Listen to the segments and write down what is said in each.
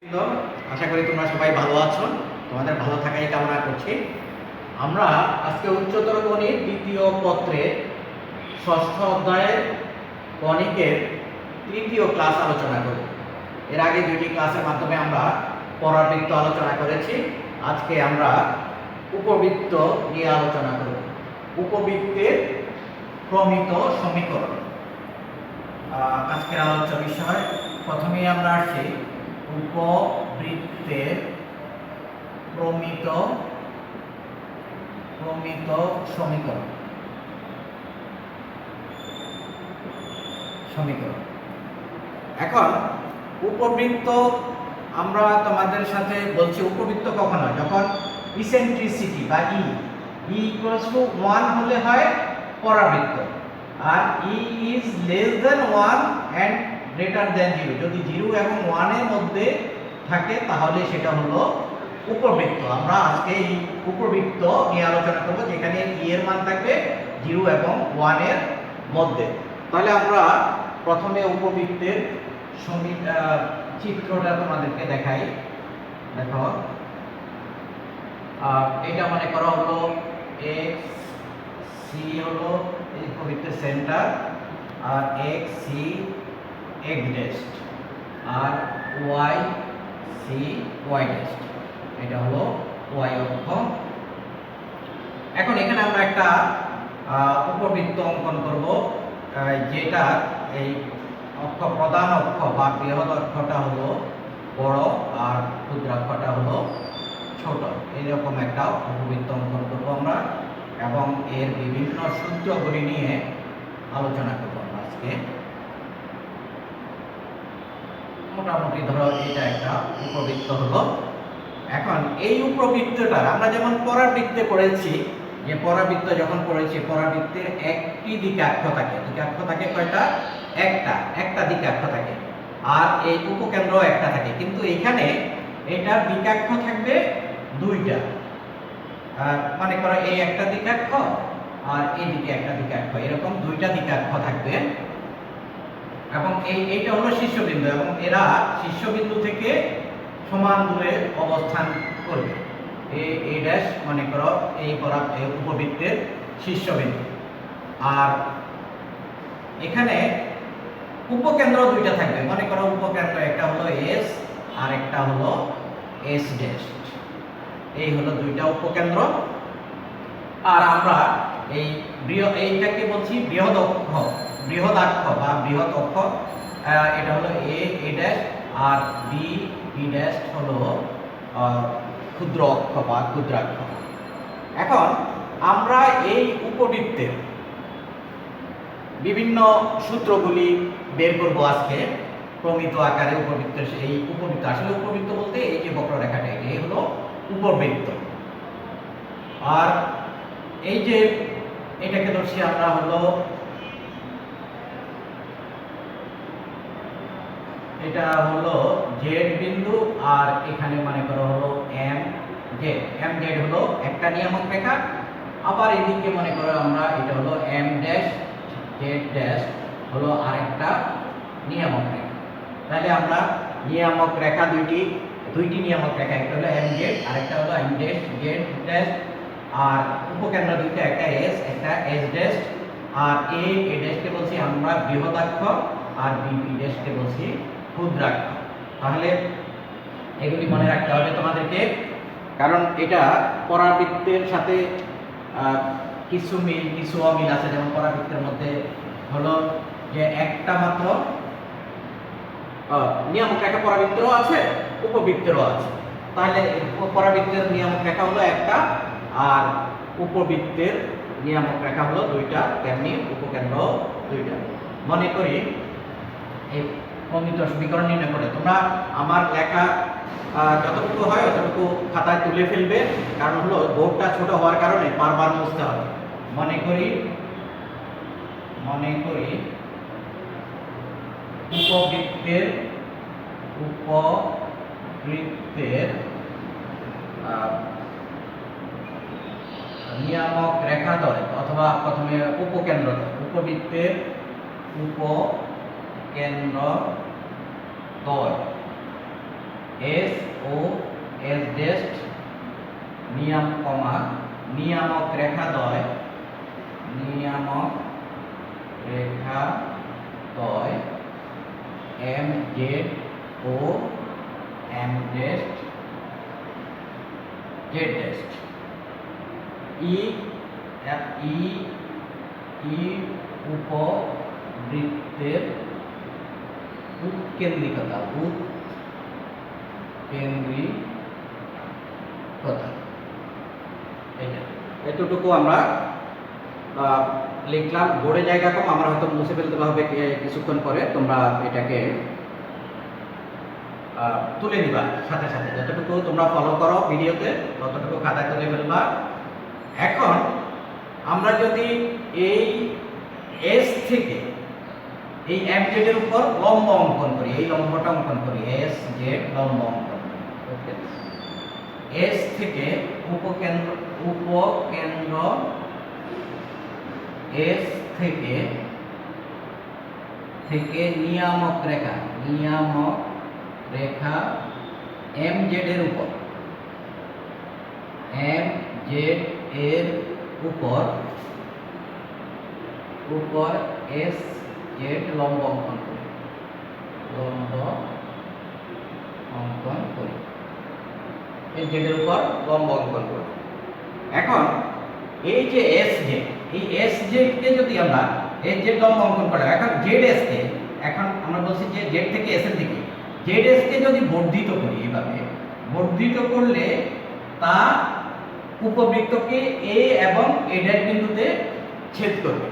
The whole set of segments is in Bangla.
বন্ধুরা, আশা করি তোমরা সবাই ভালো আছো। তোমাদের ভালো থাকাই কামনা করছি। আমরা আজকে উচ্চতর গণিত দ্বিতীয় পত্রের ষষ্ঠ অধ্যায়ের গণিতের তৃতীয় ক্লাস আলোচনা করব। এর আগে দুটি ক্লাসের মাধ্যমে আমরা পরাবৃত্ত আলোচনা করেছি। আজকে আমরা উপবৃত্ত নিয়ে আলোচনা করব। উপবৃত্তের প্রমিত সমীকরণ আজকের আলোচ্য বিষয়। প্রথমেই আমরা আসছি উপবৃত্তের প্রমিত সমীকরণ। এখন উপবৃত্ত আমরা তোমাদের সাথে বলছি, উপবৃত্ত কখন হয়? যখন ইসেন্ট্রিসিটি বা ই ইকুয়ালস টু 1 হলে হয় পরাবৃত্ত, আর E is less than 1 and greater than 0। যদি 0 এবং 1 এর মধ্যে থাকে তাহলে সেটা হলো উপবৃত্ত। আমরা আজকে এই উপবৃত্ত নিয়ে আলোচনা করব, যেখানে ই এর মান থাকবে 0 এবং 1 এর মধ্যে। তাহলে আমরা প্রথমে উপবৃত্তের চিত্রটা তোমাদেরকে দেখাই। দেখো, এটা মনে করা হলো এক্স সি হলো এই উপবৃত্তের সেন্টার, আর এক্স সি এক্স ড্যাশ, আর ওয়াই সি ওয়াই ড্যাশ, এটা হলো ওয়াই অক্ষ। এখন এখানে আমরা একটা উপবৃত্ত অঙ্কন করব, যেটা এই অক্ষ, প্রধান অক্ষ বা বৃহৎ অক্ষটা হলো বড় আর ক্ষুদ্রাক্ষটা হলো ছোট। এইরকম একটা উপবৃত্ত অঙ্কন করব আমরা, এবং এর বিভিন্ন সূত্রগুলি নিয়ে আলোচনা করব আমরা আজকে। মোটামুটি ধরো এটা একটা উপবৃত্ত হলো। এখন এই উপবৃত্তটার আমরা যেমন পরাবৃত্তে পড়েছি, যে পরাবৃত্ত যখন পড়েছি, পরাবৃত্তের একটি দিকাক্ষ থাকে। দিকাক্ষ থাকে কয়টা? একটা দিকাক্ষ থাকে, আর এই উপকেন্দ্র একটা থাকে। কিন্তু এখানে এটা দিকাক্ষ থাকবে দুইটা। মনে করো এই একটা দিকাক্ষ আর এইদিকে একটা দিকাক্ষ, এরকম দুইটা দিকাক্ষ থাকবে। এবং এইটা হলো শীর্ষবিন্দু, এবং এরা শীর্ষবিন্দু থেকে সমান দূরে অবস্থান করবে। এ ড্যাশ মনে করো এই উপবৃত্তের শীর্ষবিন্দু। আর এখানে উপকেন্দ্র দুইটা থাকবে। মনে করো উপকেন্দ্র একটা হলো এস আর একটা হলো এস ড্যাশ। এই হলো দুইটা উপকেন্দ্র। আর আমরা এইটাকে বলছি বৃহদাক্ষ বা বৃহৎ অক্ষ। এটা হলো a dash, R B dash হলো ক্ষুদ্র অক্ষ বা ক্ষুদ্রাক্ষ। এখন আমরা এই উপবৃত্তের বিভিন্ন সূত্রগুলি বের করব আজকে প্রমিত আকারে। উপবৃত্তের এই উপবৃত্ত, আসলে উপবৃত্ত বলতে এই যে বক্ররেখাটা, এই হলো উপবৃত্ত। আর এই যে এটাকে ধরছি আমরা হলো, এটা হলো জেড বিন্দু, আর এখানে মনে করো হলো এম জেড হলো একটা নিয়ামক রেখা। আবার এদিকে মনে করো আমরা এটা হলো এম ড্যাশ জেড ড্যাশ হলো আরেকটা নিয়ামক রেখা। তাহলে আমরা নিয়ামক রেখা দুইটি নিয়ামক রেখা, একটা হলো এম জেড আর একটা হলো এম ড্যাশ জেড ড্যাশ, আর উপকেন্দ্র দুইটা, একটা এস একটা এস ড্যাশ। আর এ ড্যাশকে বলছি আমরা বৃহদাক্ষ, আর বি ড্যাশকে বলছি ক্ষুদ্রাক্ষ। তাহলে এগুলি মনে রাখতে হবে তোমাদেরকে, কারণ এটা পরাবৃত্তের সাথে কিছু মিল কিছু অমিল আছে। যেমন পরাবৃত্তের মধ্যে হলো যে একটা মাত্র নিয়ামক রেখা পরাবৃত্তেরও আছে, উপবৃত্তেরও আছে। তাহলে পরাবৃত্তের নিয়ামক রেখা হলো একটা, আর উপবৃত্তের নিয়ামক রেখা হলো দুইটা, তেমনি উপকেন্দ্র দুইটা। মনে করি এই প্রমিত সমীকরণ নির্ণয় করে তোমরা আমার লেখা যতটুকু হয় ততটুকু খাতায় তুলে ফেলবে, কারণ হলো বোর্ডটা ছোট হওয়ার কারণে বারবার মুছতে হবে। মনে করি উপবৃত্তের নিয়ামক রেখা দ্বয়, অথবা প্রথমে উপকেন্দ্র, উপবৃত্তের উপকেন্দ্র দ্বয় এস ও এস ডেস্ট নিয়ামক রেখাদ্বয় এম জেড ও এম ডেস্ট জেড ডেস্ট ই উপবৃত্তের উৎকেন্দ্রিকতা এতটুকু আমরা লিখলাম। বোর্ডে জায়গা কম, আমরা হয়তো মুছে ফেলতে হবে কিছুক্ষণ পরে। তোমরা এটাকে তুলে নিবা সাথে সাথে, যতটুকু তোমরা ফলো করো ভিডিওতে ততটুকু খাতায় তুলে ফেলবা। এখন আমরা যদি এই এস থেকে এই এম জেড এর উপর লম্ব অঙ্কন করি, এই লম্বটা অঙ্কন করি, এস জেড লম্ব অঙ্কন করি। ওকে, এস থেকে উপকেন্দ্র এস থেকে নিয়ামক রেখা এম জেড এর উপর এস জেড লম্ব অঙ্কন করি, এস জেড এর উপর লম্ব অঙ্কন করি। এখন এই যে এস জেড, এই এস জেড কে যদি আমরা এস জেড লম্ব অঙ্কন করি, এখন জেড এস কে, এখন আমরা বলছি যে জেড থেকে এস এর দিকে জেড এস কে যদি বর্ধিত করি, এইভাবে বর্ধিত করলে তা উপবৃত্তকে এ এবং এ ড্যাশ বিন্দুতে ছেদ করবে।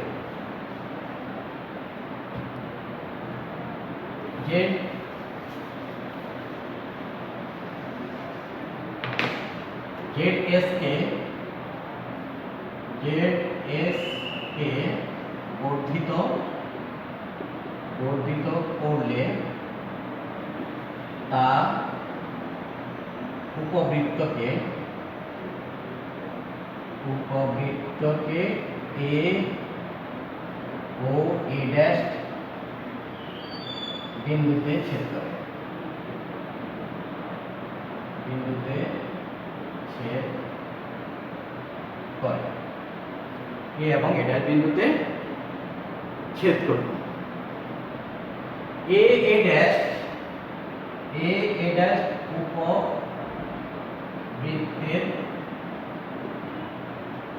জেড এস কে বর্ধিত করলে তা উপবৃত্তকে এ ও এ ড্যাশ বিন্দুতে ছেদ করে, এ এবং এ ড্যাশ বিন্দুতে ছেদ করবে। এ ড্যাশ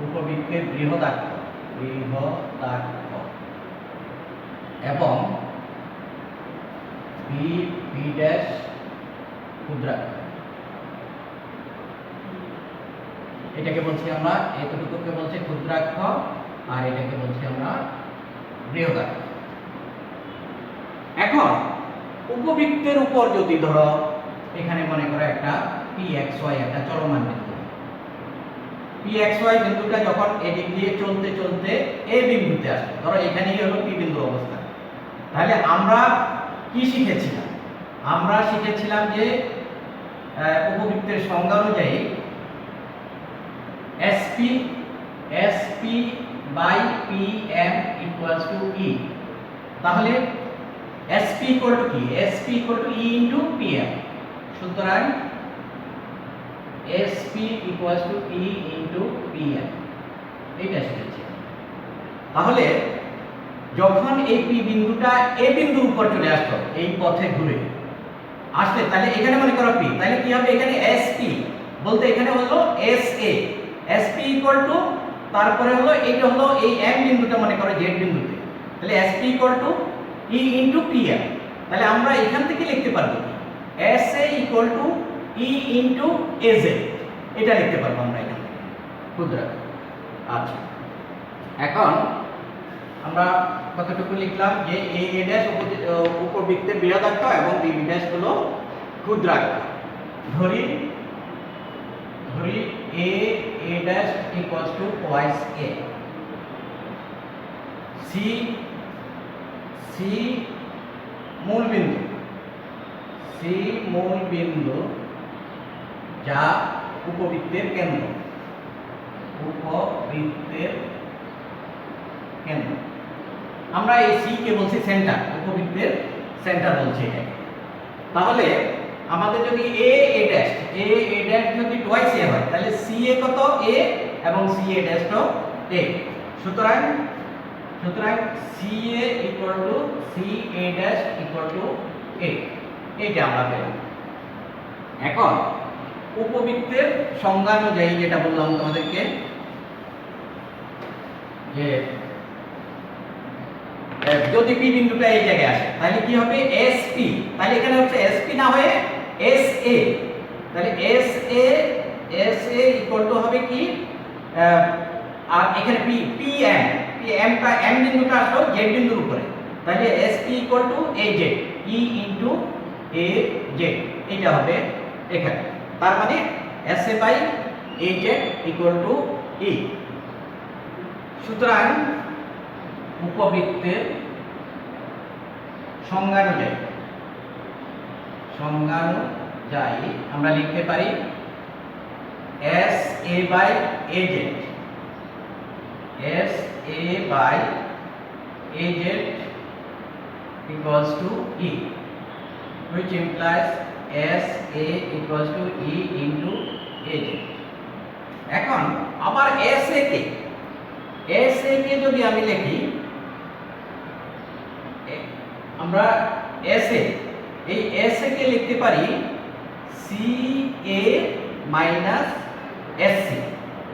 উপবৃত্তের বৃহদাক্ষ এবং বি ড্যাশ ক্ষুদ্রাক্ষ। এটাকে বলছি আমরা, এতটুকুকে বলছি ক্ষুদ্রাক্ষ, আর এটাকে বলছি আমরা বৃহদাক্ষ। এখন উপবৃত্তের উপর যদি ধরো এখানে মনে করো একটা pxy একটা চলমান বিন্দু, pxy বিন্দুটা যখন এদিক দিয়ে চলতে চলতে এ বিন্দুতে আসে, ধরো এখানেই হলো p বিন্দুর অবস্থান, তাহলে আমরা কি শিখেছিলাম? আমরা শিখেছিলাম যে উপবৃত্তের সংজ্ঞা অনুযায়ী SP by PM equals to E। তাহলে SP equal to কি? SP equal to E into PM। সুতরাং SP equals to E into PM, এইটা শিখেছি। তাহলে যখন এই P বিন্দুটা A বিন্দুর উপর চলে আসতো, এই পথে ঘুরে আসলে, তাহলে এখানে মনে করো P, তাহলে কি হবে? এখানে SP বলতে এখানে হলো SA, SP equal to তারপরে হলো এইটা হলো এই M বিন্দুটা মনে করো Z বিন্দুতে, তাহলে SP equal to E into PM। তাহলে আমরা এখান থেকে লিখতে পারবো SA equal to E into AZ, এটা লিখতে পারবো আমরা এখান থেকে ক্ষুদ্রাক্ষ। আচ্ছা, এখন আমরা কতটুকু লিখলাম যে A ড্যাশ উপবৃত্তের বৃহদাক্ষ এবং B ড্যাশ হলো ক্ষুদ্রাক্ষ। ধরি A dash equals to twice A, C মূল বিন্দু যা উপবৃত্তের কেন্দ্র, আমরা এই C কে বলছি সেন্টার, উপবৃত্তের সেন্টার বলছি এটাকে। তাহলে আমাদের যদি এ ড্যাশ যদি টুয়াইস এ হয় তাহলে সি এ কত এ এবং সি এ ড্যাশ তো এ। সুতরাং C A equal to C A dash equal to A, এইটা আমরা পেলাম। এখন উপবৃত্তের সংজ্ঞা অনুযায়ী যেটা বললাম তোমাদেরকে যে যদি পি বিন্দুটা এই জায়গায় আসে তাহলে কি হবে এস পি, তাহলে এখানে হচ্ছে এস পি না হয়ে এস এ, তাহলে এস এ ইকুয়াল টু হবে কি আর এখানে পি এমটা এম বিন্দুটা আসলো জেড বিন্দুর উপরে, তাহলে S P equal to A Z E into A Z, এটা হবে এখানে। তার মানে S A by A Z equal to E. সুতরাং উপবৃত্তের সংজ্ঞা অনুযায়ী আমরা লিখতে পারি S A by A Z, S A by A Z equals to E, which implies S A equals to E into A Z. এখন আবার S A কে যদি আমি লিখি, আমরা S A এই S A কে লিখতে পারি C A minus S C,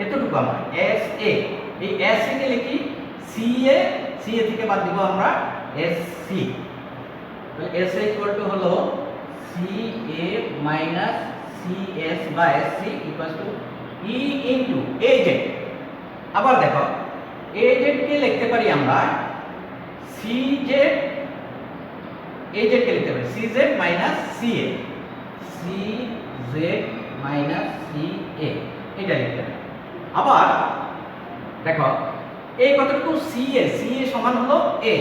এতটুকু আমরা S A এই S A কে লিখি C A থেকে বাদ দিব আমরা S C, তাহলে S A ইকুয়াল টু হলো C A minus C S by S C equal to E into A Z। আবার দেখো A Z কে লিখতে পারি আমরা C Z, A Z কে লিখতে পারি C Z minus C A, C Z minus C A, এটা লিখতে পারি। আবার দেখো এই কতটুকু C A সমান হলো A,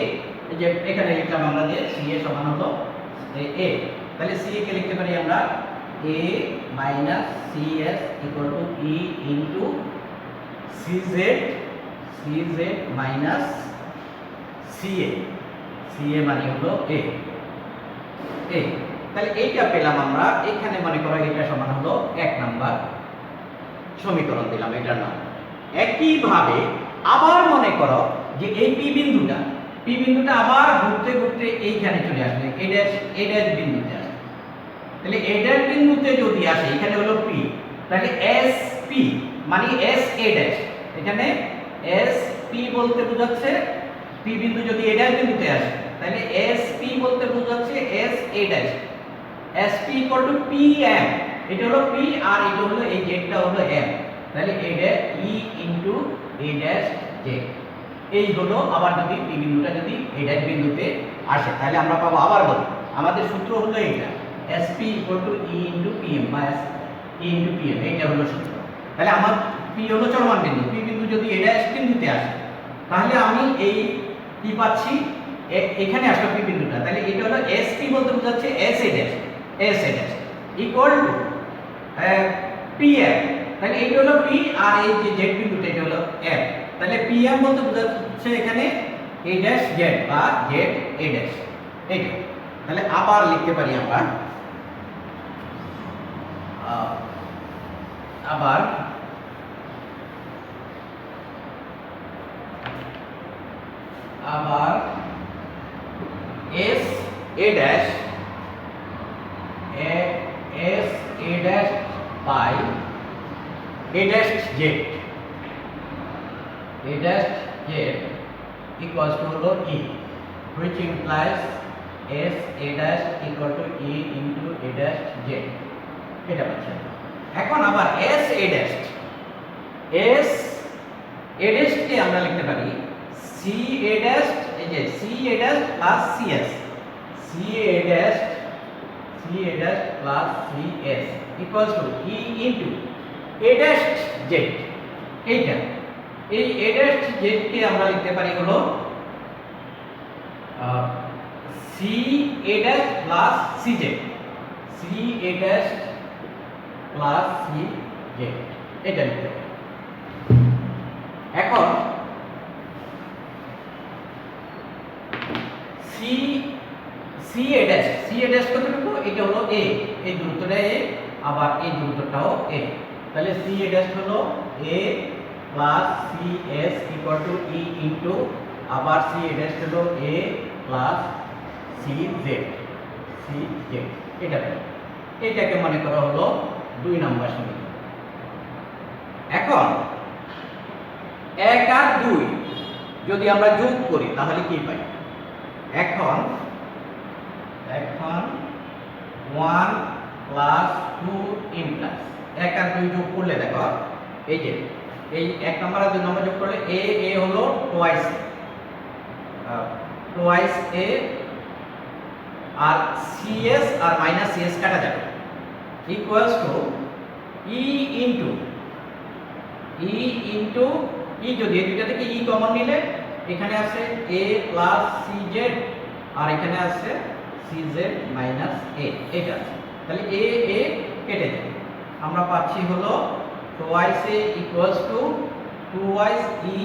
এই যে এখানে লিখলাম আমরা যে C A সমান হলো A, তাহলে C A কে লিখতে পারি আমরা A minus C S equal to E into C Z minus C A মানে হলো A। তাহলে এইটা পেলাম আমরা, এখানে মনে করো এটা সমান হলো 1 নাম্বার সমীকরণ দিলাম এটার নাম। একইভাবে আবার মনে করো যে এই পি বিন্দুটা আবার ঘুরতে ঘুরতে এইখানে চলে আসবে এ ড্যাশ বিন্দুতে আসবে, তাহলে এ ড্যাশ বিন্দুতে যদি আসে এখানে হলো পি, তাহলে এস পি মানে এস এ ড্যাশ, এখানে এস পি বলতে বোঝাচ্ছে পি বিন্দু যদি এ ড্যাশ বিন্দুতে আসে তাহলে এস পি বলতে বোঝাচ্ছে S A dash, S P equal to P M, এটা হলো পি আর এটা হলো এই জেডটা হলো এম, তাহলে a dash E into a dash Z. এই হলো আবার যদি পি বিন্দুটা যদি এ ড্যাশ বিন্দুতে আসে তাহলে আমরা পাবো, আবার বলি আমাদের সূত্র হলো এইটা SP equal to E into PM বা E ইনটু PM, এইটা হলো সূত্র। তাহলে আমার P হলো চলমান বিন্দু, P বিন্দু যদি এ ড্যাশ বিন্দুতে আসে তাহলে আমি এই কি পাচ্ছি এখানে আসলো P বিন্দুটা, তাহলে এটা হলো SP বলতে বোঝাচ্ছে S A dash equal two PM, তাহলে এটা হলো P আর এই যে Z বিন্দুটা এটা হলো M, তাহলে PM বলতে বোঝাচ্ছে এখানে A ড্যাশ Z বা Z A ড্যাশ, এইটা। তাহলে আবার লিখতে পারি আমরা আবার S A dash by A dash Z equals to হলো E, which implies S A dash equal to E into A dash Z, এটা পাচ্ছি। এখন আবার S A dash কে আমরা লিখতে পারি C A dash, এই যে C A dash plus CS, C A dash plus CS equals to E into A dash Z, এইটা এই A dash Z কে আমরা লিখতে পারি হলো C A dash plus CZ, C A dash plus CZ, এটা লিখতে পারি। এখন C A dash কতটুকু এটা হলো এ, এই দূরত্বটা এ, আবার এই দূরত্বটাও এ। তাহলে সি এ ড্যাশ হলো A plus C S equal to E into আবার সি এ ড্যাশ হলো A plus C Z, C Z. এটাকে মনে করা হলো 2 নম্বর সমীকরণ। এখন 1 আর 2 যদি আমরা যোগ করি তাহলে কি পাই? এখন 1 প্লাস 2 ইন প্লাস 1 আর 2 যোগ করলে দেখো এই যে এই 1 নম্বর আর 2 নম্বর যোগ করলে এ হলো টোয়াইস এ, আর সিএস আর মাইনাস সিএস কাটা যাবে, ইকুয়ালস টু ই ইনটু ই, যদি এই দুইটা থেকে ই কমন নিলে এখানে আছে এ প্লাস সি জেড আর এখানে আছে সি জেড মাইনাস এ, এটা আছে। তাহলে এ কেটে যাবে, আমরা পাচ্ছি হলো twice A equals to twice E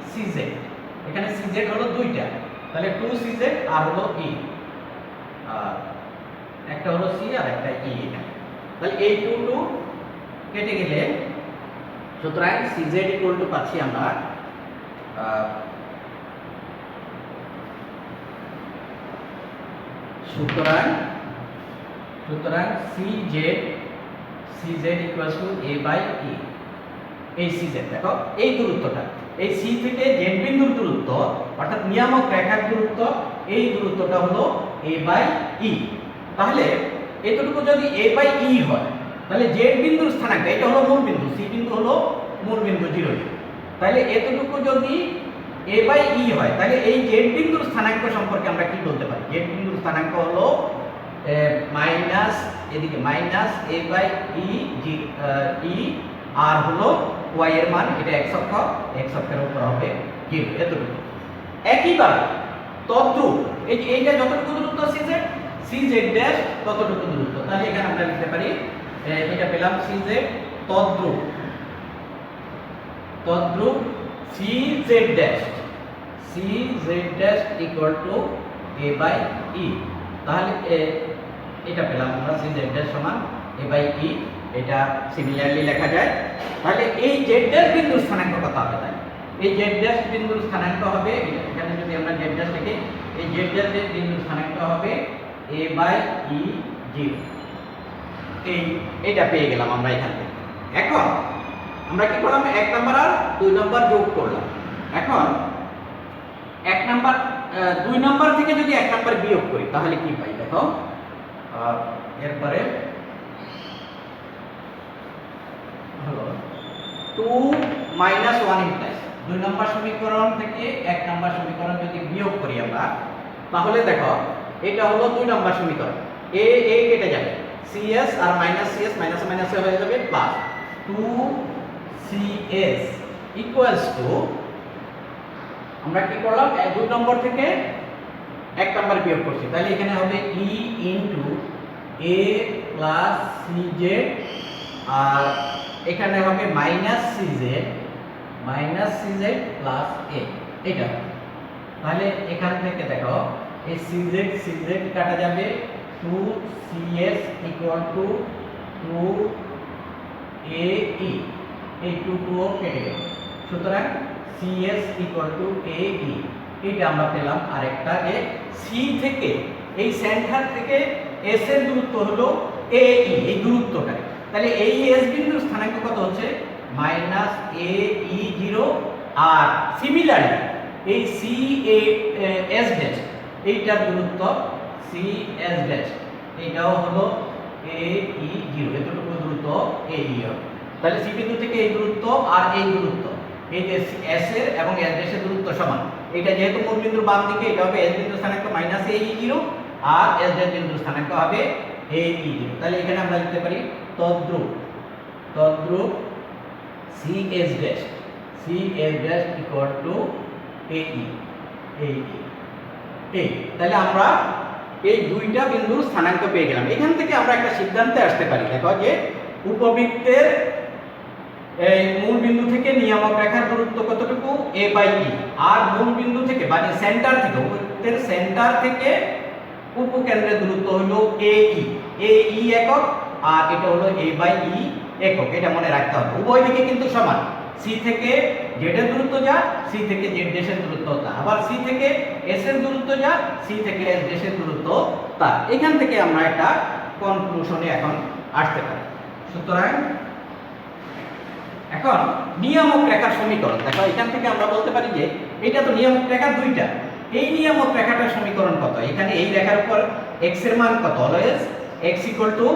C Z. এখানে সি জেড হলো দুইটা, তাহলে 2 সি জেড আর হলো ই, আর একটা হলো সি আর একটা ই এখানে। তাহলে এই 2 কেটে গেলে সুতরাং সি জেড ইকুয়াল টু পাচ্ছি আমরা সুতরাং C Z equal to A by E. এই সি জেড দেখো এই দূরত্বটা, এই সি থেকে জেড বিন্দুর দূরত্ব অর্থাৎ নিয়ামক রেখার দূরত্ব, এই দূরত্বটা হলো a বাই ই। তাহলে এতটুকু যদি a বাই ই হয় তাহলে জেড বিন্দুর স্থানাঙ্ক, এটা হলো মূল বিন্দু, সি বিন্দু হলো মূল বিন্দু 0 0। তাহলে এতটুকু যদি a বাই ই হয় তাহলে এই জেড বিন্দুর স্থানাঙ্ক সম্পর্কে আমরা কি বলতে পারি? জেড বিন্দুর স্থানাঙ্ক হলো মাইনাস, এদিকে মাইনাস a বাই ই আর হলো y এর মান, এটা x অক্ষের উপর হবে 0, এতটুকু। একইভাবে তদ্রূপ এইটা যতটুকু দূরত্ব সি জেড ড্যাশ ততটুকু দূরত্ব, তাহলে এখানে আমরা লিখতে পারি এটা পেলাম সি জেড তদ্রূপ C Z dash equal to a by E. তাহলে এটা পেলাম আমরা সি জেড ড্যাশ সমান a বাই ই, এটা সিমিলারলি লেখা যায়। তাহলে এই জেড ড্যাশ বিন্দুর স্থানাঙ্ক কত হবে? তাই এই জেড ড্যাশ বিন্দুর স্থানাঙ্ক হবে, এখানে যদি আমরা জেড ড্যাশ লিখি, এই জেড ড্যাশ বিন্দুর স্থানাঙ্ক হবে a বাই ই 0। এইটা পেয়ে গেলাম আমরা এখান থেকে। এখন আমরা কি করলাম? 1 নাম্বার আর 2 নাম্বার যোগ করলাম। এখন 1 নাম্বার 2 নাম্বার থেকে যদি 1 নাম্বার বিয়োগ করি তাহলে কি পাই? দেখো এরপরে হলো 2 মাইনাস 1 ইমপ্লাইজ 2 নম্বর সমীকরণ থেকে 1 নম্বর সমীকরণ যদি বিয়োগ করি আমরা তাহলে দেখো এটা হলো 2 নম্বর সমীকরণ, এ কেটে যাবে, সিএস আর মাইনাস সিএস মাইনাস মাইনাস হয়ে যাবে প্লাস 2সিএস ইকুয়ালস টু, আমরা কি করলাম 2 নম্বর থেকে 1 নম্বর বিয়োগ করছি, তাহলে এখানে হবে ই ইনটু এ প্লাস সি জেড আর এখানে হবে মাইনাস সি জেড প্লাস এ, এটা। তাহলে এখান থেকে দেখো এই সি জেড কাটা যাবে, 2সিএস ইকুয়াল টু 2ae, এই 2 কেটে গেল, সুতরাং সিএস ইকুয়াল টু ae, এটা আমরা পেলাম। আরেকটা যে সি থেকে এই সেন্টার থেকে এস এর দূরত্ব হলো ae, এই দূরত্বটা, তাহলে এই এস বিন্দুর স্থানাঙ্ক কত হচ্ছে? Minus ae0। আর সিমিলারলি এই সি এস ড্যাশ এইটার দূরত্ব সিএস ড্যাশ এইটাও হলো ae0, এতটুকু দূরত্ব ae হবে। তাহলে সি বিন্দু থেকে এই দূরত্ব আর এই দূরত্ব, এই যে এস এর এবং এস ড্যাশের দূরত্ব সমান, এটা যেহেতু মূল বিন্দুর বাম দিকে এটা হবে এস বিন্দুর স্থানাঙ্ক মাইনাস ae0 আর এস ড্যাশ বিন্দুর স্থানাঙ্ক হবে ae0। তাহলে এখানে আমরা লিখতে পারি তদ্রূপ CS dash equal two ae। তাহলে আমরা এই দুইটা বিন্দুর স্থানাঙ্ক পেয়ে গেলাম। এখান থেকে আমরা একটা সিদ্ধান্তে আসতে পারি, দেখো যে উপবৃত্তের এই মূল বিন্দু থেকে নিয়ামক রেখার দূরত্ব কতটুকু? a বাই ই, আর মূল বিন্দু থেকে মানে সেন্টার থেকে, উপবৃত্তের সেন্টার থেকে উপকেন্দ্রের দূরত্ব হলো ae। এ ই একক আর এটা হলো এ বাই ই একক, এটা মনে রাখতে হবে। উভয় দিকে কিন্তু সমান, সি থেকে জেড এর দূরত্ব যা, সি থেকে জেড ড্যাশের দূরত্ব তা, আবার সি থেকে এস এর দূরত্ব যা, সি থেকে এস ড্যাশের দূরত্ব তা। এখান থেকে আমরা একটা কনক্লুশনে এখন আসতে পারি। সুতরাং এখন নিয়ামক রেখার সমীকরণ দেখো, এখান থেকে আমরা বলতে পারি যে এটা তো নিয়ামক রেখা দুইটা, এই নিয়ামক রেখাটার সমীকরণ কত? এখানে এই রেখার উপর x এর মান কত? অলওয়েজ x ইকুয়াল টু,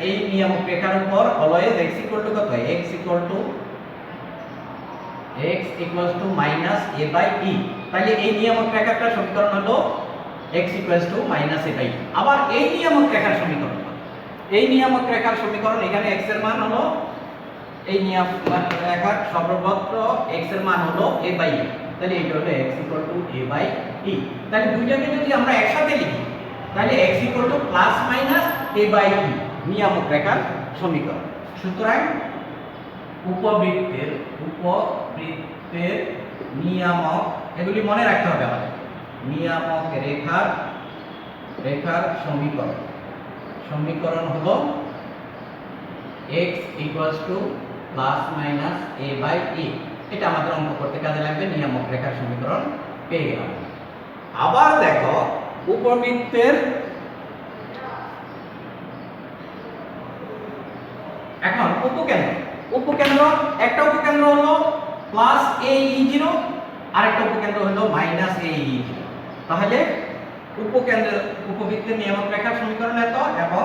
এই নিয়ামক রেখার উপর অলওয়েজ x ইকুয়াল টু কত? x equal to minus a by e। তাহলে এই নিয়ামক রেখাটার সমীকরণ হলো x equal to minus a by e। আবার এই নিয়ামক রেখার সমীকরণ, এই নিয়ামক রেখার সমীকরণ এখানে x এর মান হলো, এই নিয়ামক রেখার সর্বত্র x এর মান হলো a বাই e। তাহলে এটা হলো x equal to a by e। তাহলে দুইটাকে যদি আমরা একসাথে লিখি তাহলে x equal to plus minus a by e নিয়ামক রেখার সমীকরণ। সুতরাং উপবৃত্তের নিয়ামক, এগুলি মনে রাখতে হবে আমাদের, নিয়ামক রেখার সমীকরণ হলো x equals to plus minus a by e। এটা আমাদের অঙ্ক করতে কাজে লাগবে, নিয়ামক রেখার সমীকরণ পেয়ে গেলাম। আবার দেখো উপবৃত্তের, এখন উপকেন্দ্র একটা উপকেন্দ্র হলো প্লাস ae0, আরেকটা উপকেন্দ্র হলো মাইনাস ae0। তাহলে উপবৃত্তের নিয়ামক রেখার সমীকরণ এত, এবং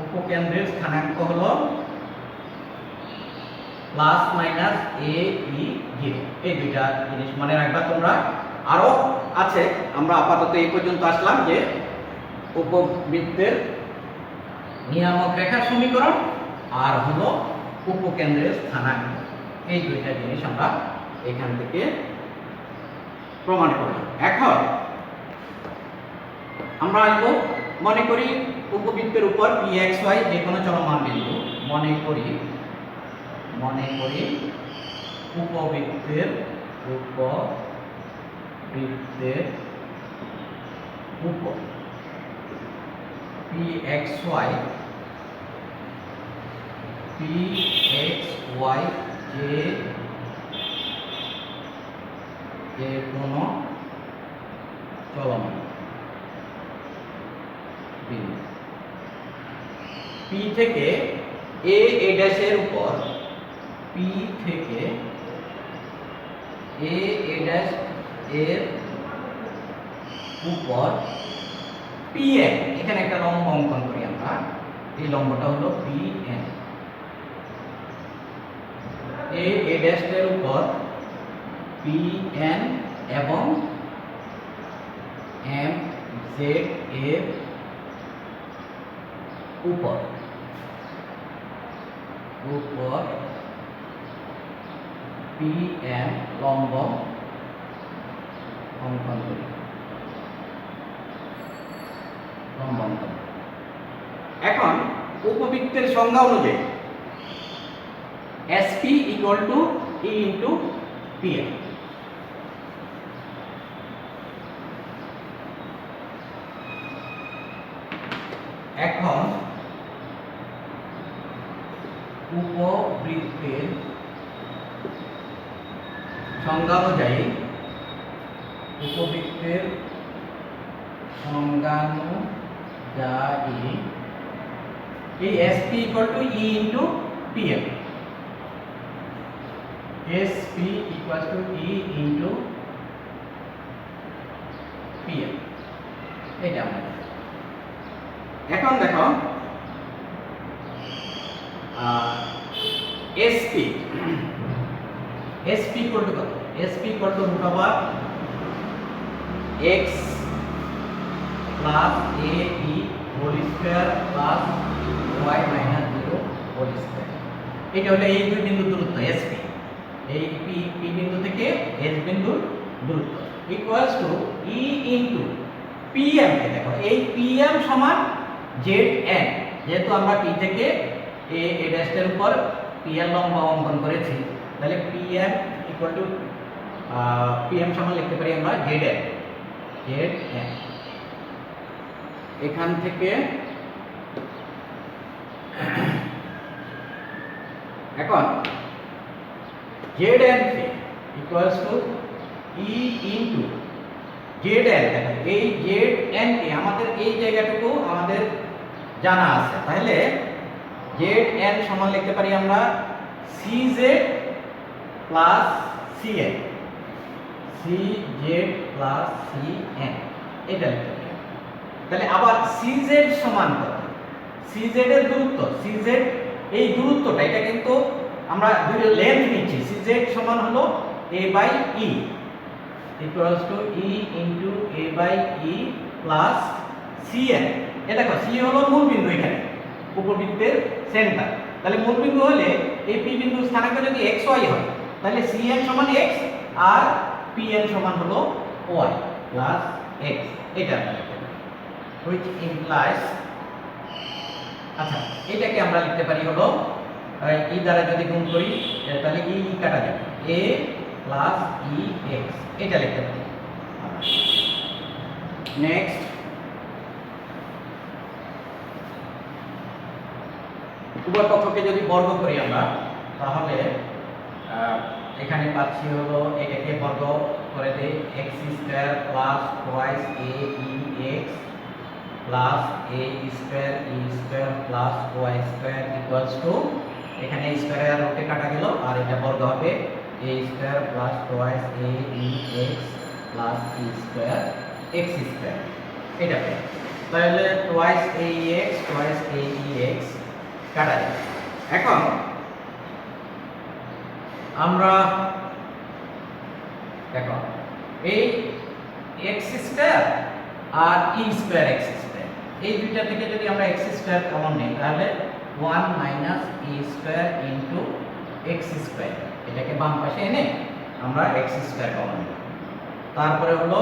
উপকেন্দ্রের স্থানাঙ্ক হলো প্লাস মাইনাস ae0। এই দুইটা জিনিস মনে রাখবা তোমরা। আরো আছে, আমরা আপাতত এই পর্যন্ত আসলাম যে উপবৃত্তের নিয়ামক রেখার সমীকরণ আর হলো উপকেন্দ্রের স্থানাঙ্ক, এই দুইটা জিনিস আমরা এখান থেকে প্রমাণ করলাম। এখন আমরা আসবো, মনে করি উপবৃত্তের উপর pxy যে কোনো চলমান বিন্দু, মনে করি উপবৃত্তের উপর pxy যে কোনো চলমান বিন্দু P থেকে a ড্যাশের উপর, P থেকে a ড্যাশ এর উপর Pn, এখানে একটা লম্ব অঙ্কন করি আমরা, এই লম্বটা হলো Pn। a ড্যাশ এর উপর Pn এবং mz এর উপর Pn লম্ব অঙ্কন করি, এখন উপবৃত্তের সংজ্ঞা অনুযায়ী SP equal to E into Pn। এখন উপবৃত্তের সংজ্ঞা অনুযায়ী এই SP equal to E into Pn, SP equal to E into Pn, এটা আমরা। এখন দেখো SP ইকুয়াল টু কত? SP equal to root over x plus a e whole square plus y minus 0 whole square. এটা হলো এই দুই বিন্দুর দূরত্ব SP, এই P বিন্দু থেকে S বিন্দুর দূরত্ব equals to E into Pm। কে দেখো, এই Pm সমান Zn, যেহেতু আমরা P থেকে a ড্যাশ এর উপর Pn লম্ব অঙ্কন করেছি, তাহলে Pm ইকুয়াল টু PM সমান লিখতে পারি আমরা Zn। এখান থেকে এখন Zn equals to E into Zn। দেখেন এই Zn কে আমাদের এই জায়গাটুকু আমাদের জানা আছে, তাহলে Zn সমান লিখতে পারি আমরা Cz plus Cn। Cz plus Cn এটা লিখতে পারি। তাহলে আবার Cz সমান কত? Cz এর দূরত্ব, Cz এই দূরত্বটা এটা কিন্তু আমরা দুই লেন্থ নিচ্ছি। Cz সমান হলো a/e equals to E into a/e plus Cn। এটা দেখো C হলো মূল বিন্দু, এখানে উপবৃত্তের সেন্টার। তাহলে মূল বিন্দু হলে এই P বিন্দুর স্থানাঙ্ক যদি xy হয় তাহলে Cn সমান x আর Pn সমান হলো y প্লাস x। এটা which implies, আচ্ছা এটাকে আমরা লিখতে পারি হলো e দ্বারা যদি গুণ করি তাহলে e কাটা যাবে a প্লাস ex এটা লিখতে পারি। নেক্সট উভয় পক্ষকে যদি বর্গ করি আমরা তাহলে এখানে পাচ্ছি হলো এটাকে বর্গ করে দেই x square plus twice aex plus a square e square plus y square equals to, এখানে স্কয়ার আর রুটে কাটা গেল আর এটা বর্গ হবে a square plus twice aex plus e square x square. এটা তাহলে twice aex twice aex কাটা যায়। এখন আমরা দেখো এই x স্কয়ার আর e স্কয়ার x স্কয়ার এই দুইটা থেকে যদি আমরা x স্কয়ার কমন নিই তাহলে 1 minus e square into x square, এটাকে বাম পাশে এনে আমরা x স্কয়ার কমন নিই। তারপরে হলো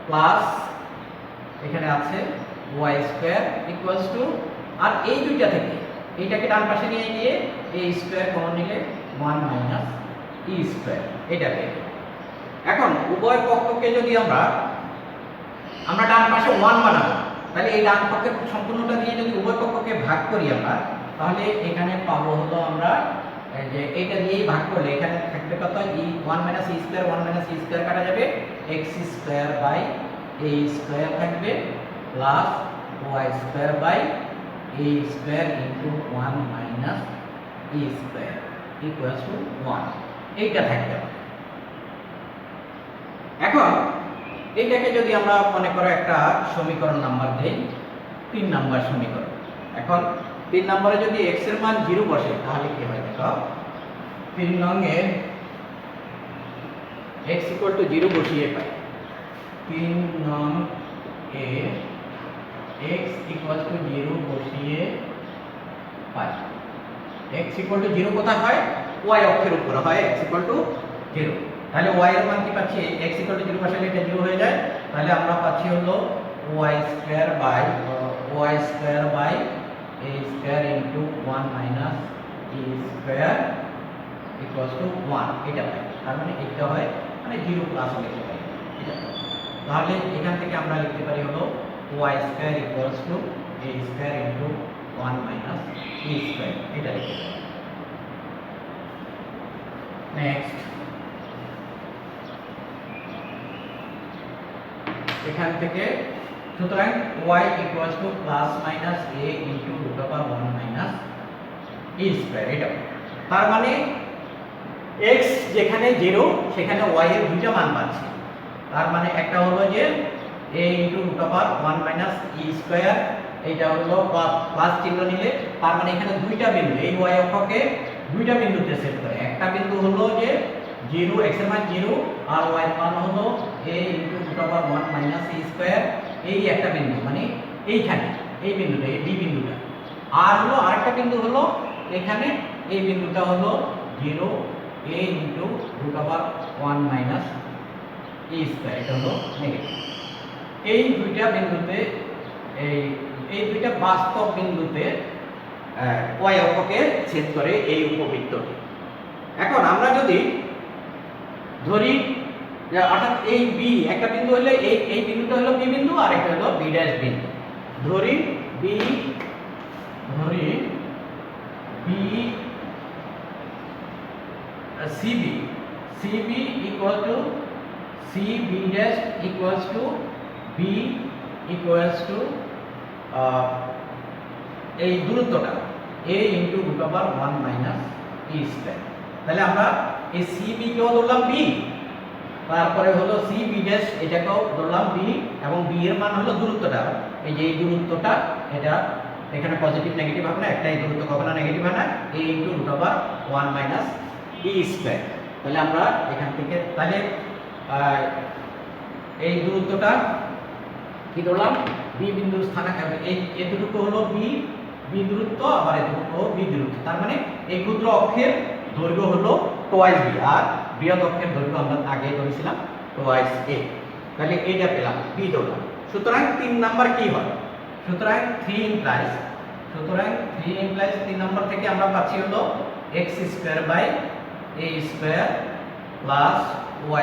প্লাস এখানে আছে y স্কয়ার ইকুয়ালস টু, আর এই দুইটা থেকে এইটাকে ডান পাশে নিয়ে গিয়ে a স্কয়ার কমন নিলে 1 মাইনাস e স্কয়ার এটা পেয়ে। এখন উভয় পক্ষকে যদি আমরা ডান পাশে 1 বানাবো তাহলে এই ডান পক্ষের সম্পূর্ণটা দিয়ে যদি উভয় পক্ষকে ভাগ করি আমরা তাহলে এখানে পাবো হলো আমরা যে এটা দিয়েই ভাগ করলে এখানে থাকবে কত e 1 minus e square 1 minus e square কাটা যাবে x square by a square থাকবে plus y square by a square into 1 minus e square equals to 1 এইটা থাকবে। এখন এইটাকে যদি আমরা মনে করো একটা সমীকরণ নাম্বার দেই 3 নাম্বার সমীকরণ। এখন 3 নম্বরে যদি x এর মান 0 বসে তাহলে কি হয় দেখো 3 নং এ x 0 বসিয়ে পাই 3 নং এ x 0 বসিয়ে পাই। x 0 কোথায় হয়? y অক্ষের উপর হয় x 0। তাহলে y এর মান কি পাচ্ছি x 0 বসালে এটা 0 হয়ে যায়, তাহলে আমরা পাচ্ছি হলো y square by a square into 1 minus e square equals to 1 এটা পাই। তার মানে এটা হয় মানে 0 প্লাস লিখতে পারি এটা। তাহলে এখান থেকে আমরা লিখতে পারি হলো y square equals to a square into 1 minus e square এটা লিখতে পারি। নেক্সট এখান থেকে সুতরাং y equals to plus minus a into root over 1 minus e square এটা। তার মানে x যেখানে 0 সেখানে y এর দুইটা মান পাচ্ছি। তার মানে একটা হলো যে a into root over 1 minus e square, এইটা হলো প্লাস চিহ্ন নিলে তার মানে এখানে দুইটা বিন্দু এই y অক্ষকে দুইটা বিন্দুতে সেট করে। একটা বিন্দু হলো যে 0 x এর মান 0 আর y এর মান হলো a into root over 1 minus e square, এই একটা বিন্দু মানে এইখানে এই বিন্দুটা এই বি বিন্দুটা। আর হলো আরেকটা বিন্দু হলো এখানে এই বিন্দুটা হলো 0 a into root over 1 minus e square, এটা হলো নেগেটিভ। এই দুইটা বিন্দুতে এই দুইটা বাস্তব বিন্দুতে y অক্ষকে ছেদ করে এই উপবৃত্তটি। এখন আমরা যদি ধরি অর্থাৎ এই বি একটা বিন্দু হলে এই বিন্দুটা হলো বি বিন্দু আর একটা হলো বি ড্যাশ বিন্দু। ধরি B CB equal to CB dash equals to B equals to এই দূরত্বটা a into root over 1 minus e square. তাহলে আমরা এই সিবি কেও ধরলাম বি, তারপরে হলো সিবি ড্যাশ এটাকেও ধরলাম বি, এবং বি এর মান হলো দূরত্বটা, এই যে এই দূরত্বটা, এটা এখানে পজিটিভ নেগেটিভ হবে না, একটা এই দূরত্ব কখনো নেগেটিভ হয় না, a into root over 1 minus e square. তাহলে আমরা এখান থেকে তাহলে এই দূরত্বটা কি ধরলাম বি বিন্দুর স্থানে, এই এতটুকু হলো বি দূরত্ব, আবার এতটুকু বি দূরত্ব, তার মানে এই ক্ষুদ্র অক্ষের দৈর্ঘ্য হলো টোয়াইস বি, আর বৃহৎ অক্ষের দৈর্ঘ্য আমরা আগে ধরেছিলাম টোয়াইস এ। তাহলে এইটা পেলাম বি ধরলাম। সুতরাং 3 নাম্বার কি হয়, সুতরাং 3 ইমপ্লাইজ 3 নাম্বার থেকে আমরা পাচ্ছি হলো x square by a square plus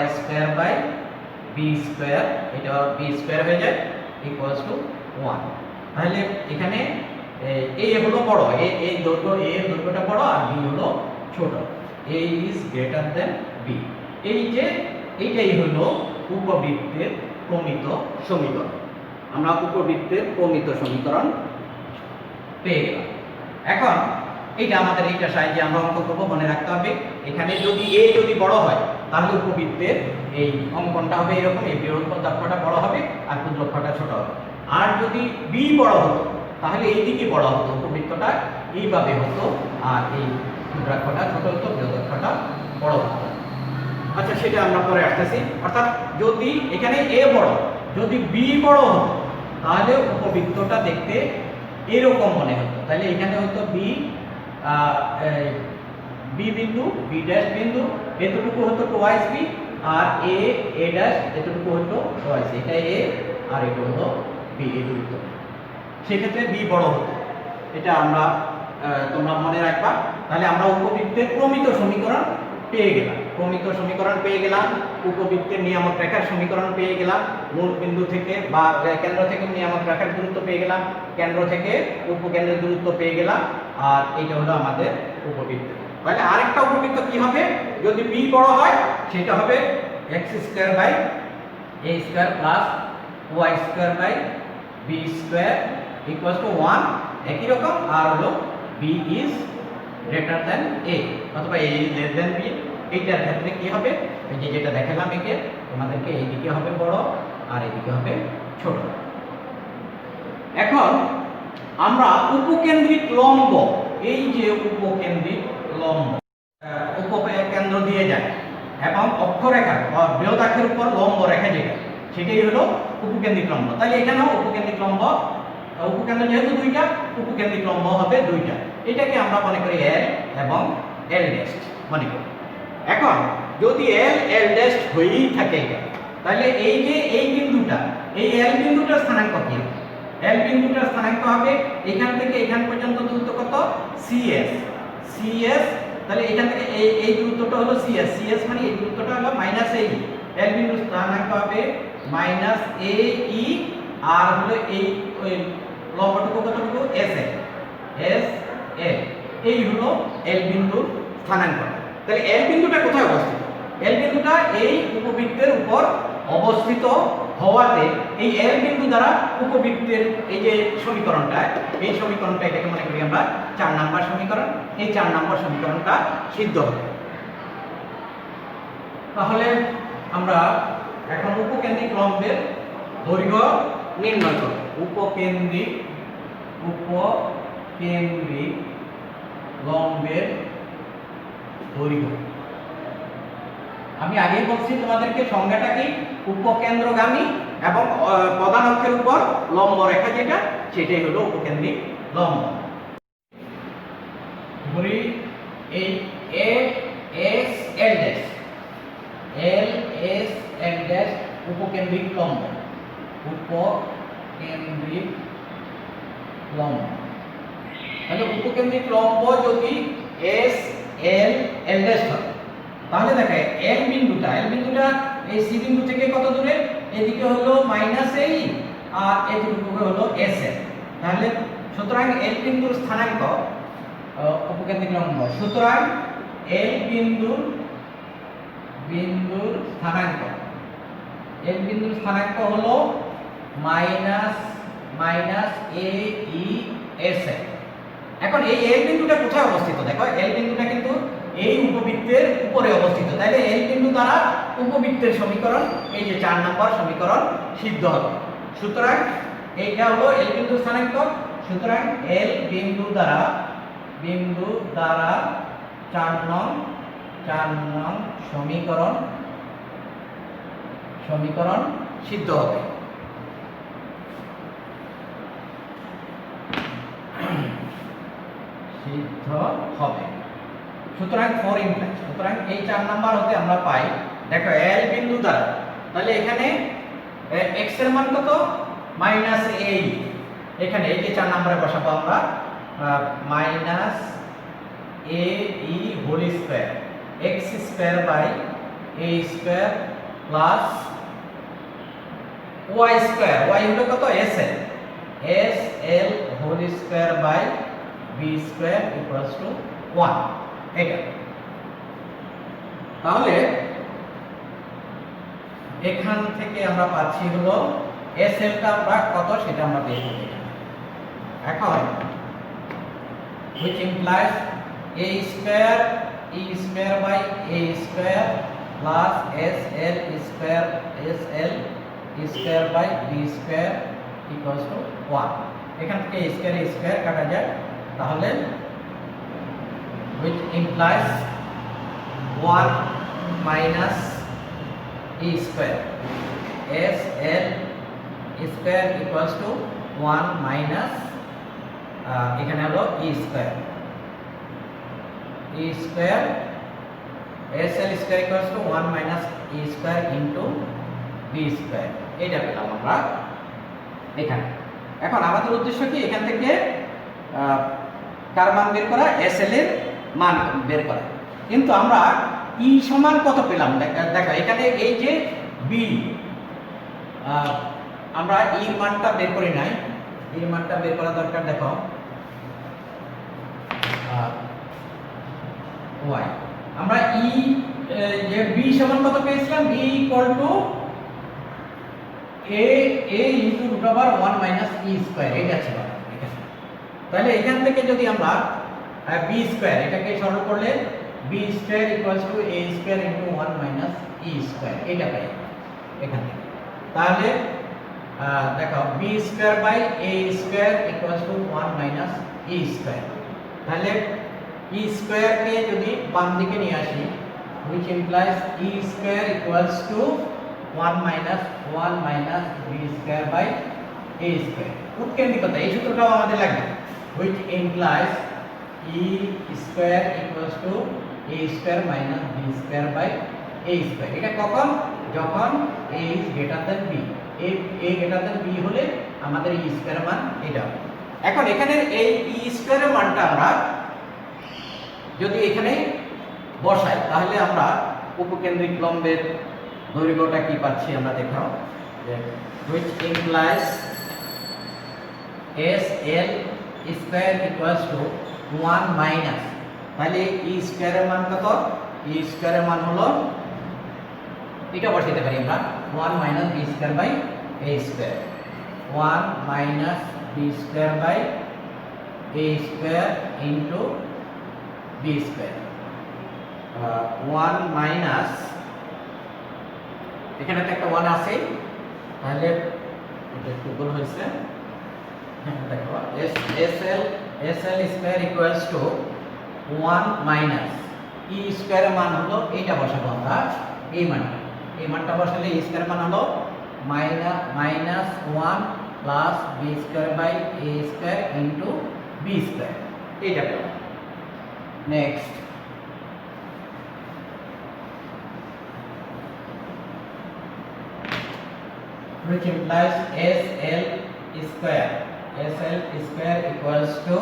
y square by b square, এটা b স্কয়ার হয়ে যায় ইকুয়ালস টু 1। তাহলে এখানে a হলো বড়, এই দৈর্ঘ্য a এর দৈর্ঘ্যটা বড় আর b হলো ছোট, a is greater than b। এই যে এইটাই হলো উপবৃত্তের প্রমিত সমীকরণ। আমরা উপবৃত্তের প্রমিত সমীকরণ পেয়ে গেলাম। এখন এটা আমাদের এইটা সাহায্যে আমরা অঙ্ক করব, মনে রাখতে হবে এখানে যদি a যদি বড় হয় তাহলে উপবৃত্তের এই অঙ্কনটা হবে এরকম, এই বৃহৎ অক্ষরটা বড় হবে আর ক্ষুদ্র অক্ষরটা ছোট হবে। আর যদি b বড় হতো তাহলে এই দিকে বড় হতো, উপবৃত্তটা এইভাবে হতো, আর এই ক্ষুদ্র অক্ষরটা ছোট হতো, বৃহৎ অক্ষরটা বড় হতো। আচ্ছা, সেটা আমরা পরে আসতেছি। অর্থাৎ যদি এখানে a বড়, যদি b বড় হতো তাহলে উপবৃত্তটা দেখতে এরকম মনে হতো। তাহলে এখানে হতো বি বিন্দু, বি ড্যাশ বিন্দু, এতটুকু হতো twice B, R a dash এতটুকু হতো টোয়াইস, এটা এ আর এটা হলো বি, এই দূরত্ব। সেক্ষেত্রে বি বড় হতো, এটা আমরা তোমরা মনে রাখবা। তাহলে আমরা উপবৃত্তের প্রমিত সমীকরণ পেয়ে গেলাম, উপবৃত্তের নিয়ামক রেখার সমীকরণ পেয়ে গেলাম, মূল বিন্দু থেকে বা কেন্দ্র থেকে নিয়ামক রেখার দূরত্ব পেয়ে গেলাম, কেন্দ্র থেকে উপকেন্দ্রের দূরত্ব পেয়ে গেলাম, আর এটা হলো আমাদের উপবৃত্ত। তাহলে আরেকটা উপবৃত্ত কি হবে যদি বি বড় হয়, সেটা হবে x square by a square plus y square by b square equals to 1। একই রকম, আর হলো b is greater than a অথবা a is less than b। এইটার ক্ষেত্রে কি হবে, এই যে যেটা দেখালাম একে, তোমাদেরকে এইদিকে হবে বড় আর এইদিকে হবে ছোট। এখন আমরা উপকেন্দ্রিক লম্ব, এই যে উপকেন্দ্রিক লম্ব উপকেন্দ্র দিয়ে যায় এবং অক্ষরেখা বৃহৎ অক্ষের উপর লম্ব রেখা যেটা, সেটাই হলো উপকেন্দ্রিক লম্ব। তাহলে এখানেও উপকেন্দ্রিক লম্ব, উপকেন্দ্র যেহেতু দুইটা, উপকেন্দ্রিক লম্ব হবে দুইটা। এটাকে আমরা মনে করি এল এবং এল ড্যাশ মনে করি। এখন যদি এল ড্যাশ হয়েই থাকে এটা, তাহলে এই যে এই বিন্দুটা, এই এল বিন্দুটার স্থানাঙ্ক কি হবে? এল বিন্দুটার স্থানাঙ্ক হবে এখান থেকে এখান পর্যন্ত দূরত্ব কত, সিএস। তাহলে এখান থেকে এই দূরত্বটা হলো সিএস মানে এই দূরত্বটা হলো মাইনাস এই, এল বিন্দুর স্থানাঙ্ক হবে মাইনাস এ ই, আর হলো এই ওই লম্বটুকু কতটুকু, এস এল, এই হলো এল বিন্দুর স্থানাঙ্ক। তাহলে এল বিন্দুটা কোথায় অবস্থিত? এল বিন্দুটা এই উপবৃত্তের উপর অবস্থিত হওয়াতে এই এল বিন্দু দ্বারা উপবৃত্তের এই যে সমীকরণটা, এই সমীকরণটা এটাকে মনে করি আমরা 4 নম্বর সমীকরণ। এই 4 নম্বর সমীকরণটা সিদ্ধ হবে। তাহলে আমরা এখন উপকেন্দ্রিক লম্বের দৈর্ঘ্য নির্ণয় করব। উপকেন্দ্রিক লম্বের দৈর্ঘ্য, আমি আগেই বলছি তোমাদেরকে সংজ্ঞাটা কি, উপকেন্দ্রগামী এবং প্রধান অক্ষের উপর লম্ব রেখা যেটা, সেটাই হলো উপকেন্দ্রিক লম্ব। ধরি এই এল এস এল ড্যাশ উপকেন্দ্রিক লম্ব, তাহলে উপকেন্দ্রিক লম্ব যদি এস এল এল ড্যাশ হবে। তাহলে দেখো এল বিন্দুটা এই সি বিন্দু থেকে কত দূরে, এদিকে হলো মাইনাস এই আর এদিকে হলো এস এল। তাহলে সুতরাং এল বিন্দুর স্থানাঙ্ক অপকেন্দ্রিক লম্ব, সুতরাং এল বিন্দুর স্থানাঙ্ক হলো মাইনাস এ ই এস এল। এখন এই এল বিন্দুটা কোথায় অবস্থিত, দেখো এল বিন্দুটা কিন্তু এই উপবৃত্তের উপরে অবস্থিত। তাহলে এল বিন্দু দ্বারা উপবৃত্তের সমীকরণ, এই যে 4 নম্বর সমীকরণ সিদ্ধ হবে। সুতরাং এইটা হলো এল বিন্দুর স্থানাঙ্ক। সুতরাং এল বিন্দু দ্বারা 4 নং সমীকরণ সিদ্ধ হবে। সুতরাং 4 ইমপ্লাইজ, সুতরাং এই 4 নাম্বার হতে আমরা পাই, দেখো এল বিন্দু দ্বারা, তাহলে এখানে x এর মান কত, মাইনাস a, এখানে এই যে 4 নম্বরে বসাবো আমরা minus a e whole square x square by a square plus y square, y হলো কত sl, sl whole square by b square equals to 1। এটা তাহলে এখান থেকে আমরা পাচ্ছি হলো sl টা আমরা কত সেটা আমরা বের করব। এখন which implies a square e square by a square plus sl square by b square equals to 1। এখান থেকে a square কাটা যায়, তাহলে which implies 1 minus e square sl square equals to 1 minus এখানে হলো e square sl square equals to 1 minus e square into b square। এটা পেলাম আমরা এখানে। এখন আমাদের উদ্দেশ্য কি, এখান থেকে কার মান বের করা, sl এর মান বের করা। কিন্তু আমরা e সমান কত পেলাম, দেখো এখানে এই যে b, আমরা e এর মানটা বের করি নাই, এর মানটা বের করা দরকার। দেখো y, আমরা e যে b সমান কত পেয়েছিলাম, b equal to a into root over 1 minus e square, এটা ছিল এখানে। তাহলে এখান থেকে যদি আমরা b স্কয়ার এটাকে সরল করলে b square equals to a square into 1 minus e square, এটা পাই এখান থেকে। তাহলে দেখো b square by a square equals to 1 minus e square. তাহলে e স্কয়ার কে যদি বাম দিকে নিয়ে আসি, which implies e square equals to 1 minus b square by a square. উৎকেন্দ্রিকতা এই সূত্রটাও আমাদের লাগবে, which implies e square equals to a square minus b square by a square. এটা কখন, যখন a is greater than b, a greater than b হলে আমাদের e স্কয়ার মান এটা হবে। এখন এখানে এই e স্কয়ারের মানটা আমরা যদি এখানে বসাই, তাহলে আমরা উপকেন্দ্রিক লম্বের দৈর্ঘ্যটা কি পাচ্ছি আমরা দেখাও, which implies sl square equals to 1 minus, তাহলে e স্কয়ারের মান কত, e স্কয়ারের মান হলো, এটা বসাইতে পারি আমরা 1 minus b square by a square, 1 minus b square by a square into b square, 1 minus, এখানে তো একটা 1 আছে, তাহলে এটা একটু ভুল হয়েছে। দেখো sl square equals to 1 minus e স্কয়ারের মান হলো, এইটা বসাবো আমরা, এই মানটা বসালে e স্কয়ার মান হলো minus 1 plus b square by a square into b square, এইটা পেলাম। Next which implies sl square equals to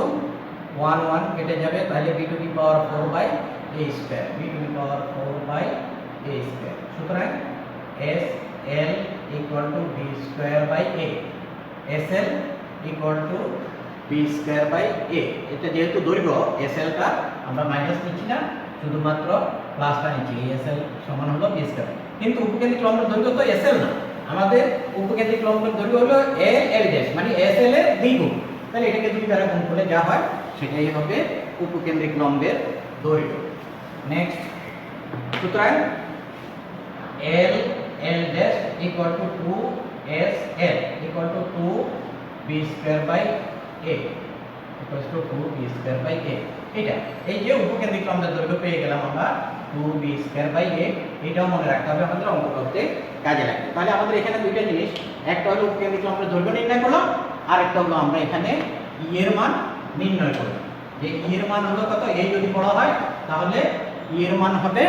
1 1 কেটে যাবে, তাহলে b to the power 4 by a a square b to the power 4 by a square. সুতরাং s l equal to b square by a, s l equal to b square by a। এটা যেহেতু দৈর্ঘ্য s l টা আমরা মাইনাস নিচ্ছি না, শুধুমাত্র প্লাসটা নিচ্ছি, s l সমান হলো b স্কয়ার। কিন্তু উপকেন্দ্রিক লম্বের দৈর্ঘ্য তো s l না, আমাদের উপকেন্দ্রিক লম্বের দৈর্ঘ্য হলো l l ড্যাশ, মানে s l এর দ্বিগুণ। তাহলে এটাকে দুই দ্বারা গুণ করলে যা হয় সেটাই হবে উপকেন্দ্রিক লম্বের দৈর্ঘ্য। নেক্সট, সুতরাং l l dash equal to 2 s l equal to 2 b square by a equal to 2 b square by a। এটা এই যে উপকেন্দ্রিক লম্বের দৈর্ঘ্য পেয়ে গেলাম আমরা 2 b স্কয়ার বাই a। এটাও মনে রাখতে হবে, আমাদের অঙ্ক করতে কাজে লাগবে। তাহলে আমাদের এখানে দুইটা জিনিস, একটা হলো উপকেন্দ্রিক লম্বের দৈর্ঘ্য নির্ণয় করলাম, আর একটা হলো আমরা এখানে e এর মান নির্ণয় করলাম। যে e এর মান হলো কত, a যদি বড় হয় তাহলে e এর মান হবে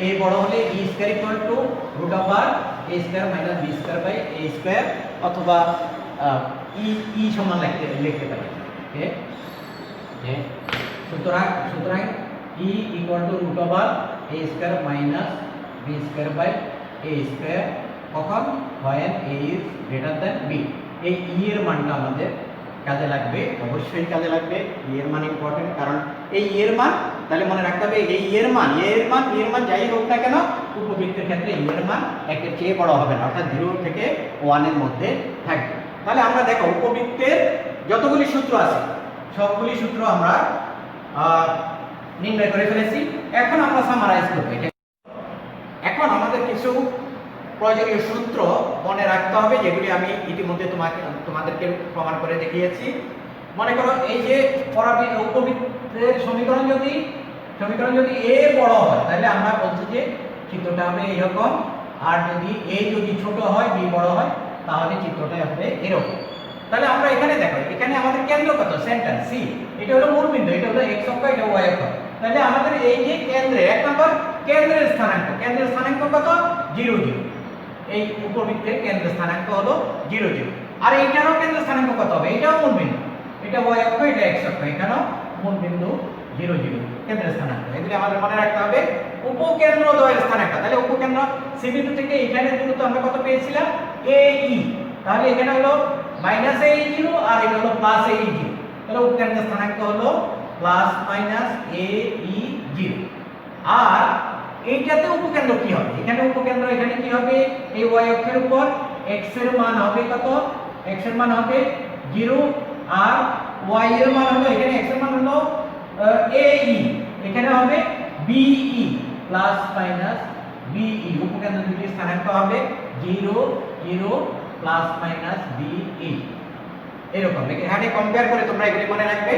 a বড় হলে e square equal to root over a square minus b square by a square, অথবা e সমান লিখতে পারি। ওকে, যে সুতরাং e equal to root over a square minus b square by a square, কখন when a is greater than b। এই e এর মানটা আমাদের কাজে লাগবে, অবশ্যই কাজে লাগবে। e এর মান ইম্পর্টেন্ট, কারণ এই e এর মান, তাহলে মনে রাখতে হবে এই e এর মান যাই হোক না কেন, উপবৃত্তের ক্ষেত্রে e এর মান 1 এর চেয়ে বড় হবে না, অর্থাৎ 0 থেকে 1 এর মধ্যে থাকবে। তাহলে আমরা দেখো উপবৃত্তের যতগুলি সূত্র আছে সবগুলি সূত্র আমরা নির্ণয় করে ফেলেছি। এখন আমরা সামারাইজ করব। এখন আমাদের কিছু প্রয়োজনীয় সূত্র মনে রাখতে হবে, যেগুলি আমি ইতিমধ্যে তোমাদেরকে প্রমাণ করে দেখিয়েছি। মনে করো এই যে উপবৃত্তের সমীকরণ যদি a বড় হয়, তাহলে আমরা বলছি যে চিত্রটা হবে এরকম, আর যদি a যদি ছোট হয়, b বড় হয়, তাহলে চিত্রটা হবে এরকম। তাহলে আমরা এখানে দেখো, এখানে আমাদের কেন্দ্র কত, সেন্টার c, এটা হলো মূল বিন্দু, এটা হলো x অক্ষ, এটা y অক্ষ। তাহলে আমাদের এই যে কেন্দ্রে এক নম্বর কেন্দ্রের স্থানাঙ্ক কত, 0 0। এই উপবৃত্তের কেন্দ্রের স্থানাঙ্ক হলো 0 0। আর এইটারও কেন্দ্রের স্থানাঙ্ক কত হবে, এটাও মূল বিন্দু, এটা y অক্ষ, এটা x অক্ষ, এখানেও মূল বিন্দু 0 0 কেন্দ্রের স্থানাঙ্ক। এগুলি আমাদের মনে রাখতে হবে উপকেন্দ্র দ্বয়ের স্থানাঙ্ক। তাহলে উপকেন্দ্র c বিন্দু থেকে এখানে দূরত্ব আমরা কত পেয়েছিলাম, ae। তাহলে এখানে হলো মাইনাস ae0 আর এটা হলো প্লাস ae0। তাহলে উপকেন্দ্রের স্থানাঙ্ক হলো প্লাস মাইনাস ae0। আর এইটাতে উপকেন্দ্র কি হবে, এখানে উপকেন্দ্র এখানে কি হবে, এই y অক্ষের উপর x এর মান হবে কত, x এর মান হবে 0, আর y এর মান হলো, এখানে x এর মান হলো ae, এখানে হবে be প্লাস মাইনাস be। উপকেন্দ্র দুটির স্থানাঙ্ক হবে 0 0 প্লাস মাইনাস be। এরকম এখানে কম্পেয়ার করে তোমরা এগুলি মনে রাখবে।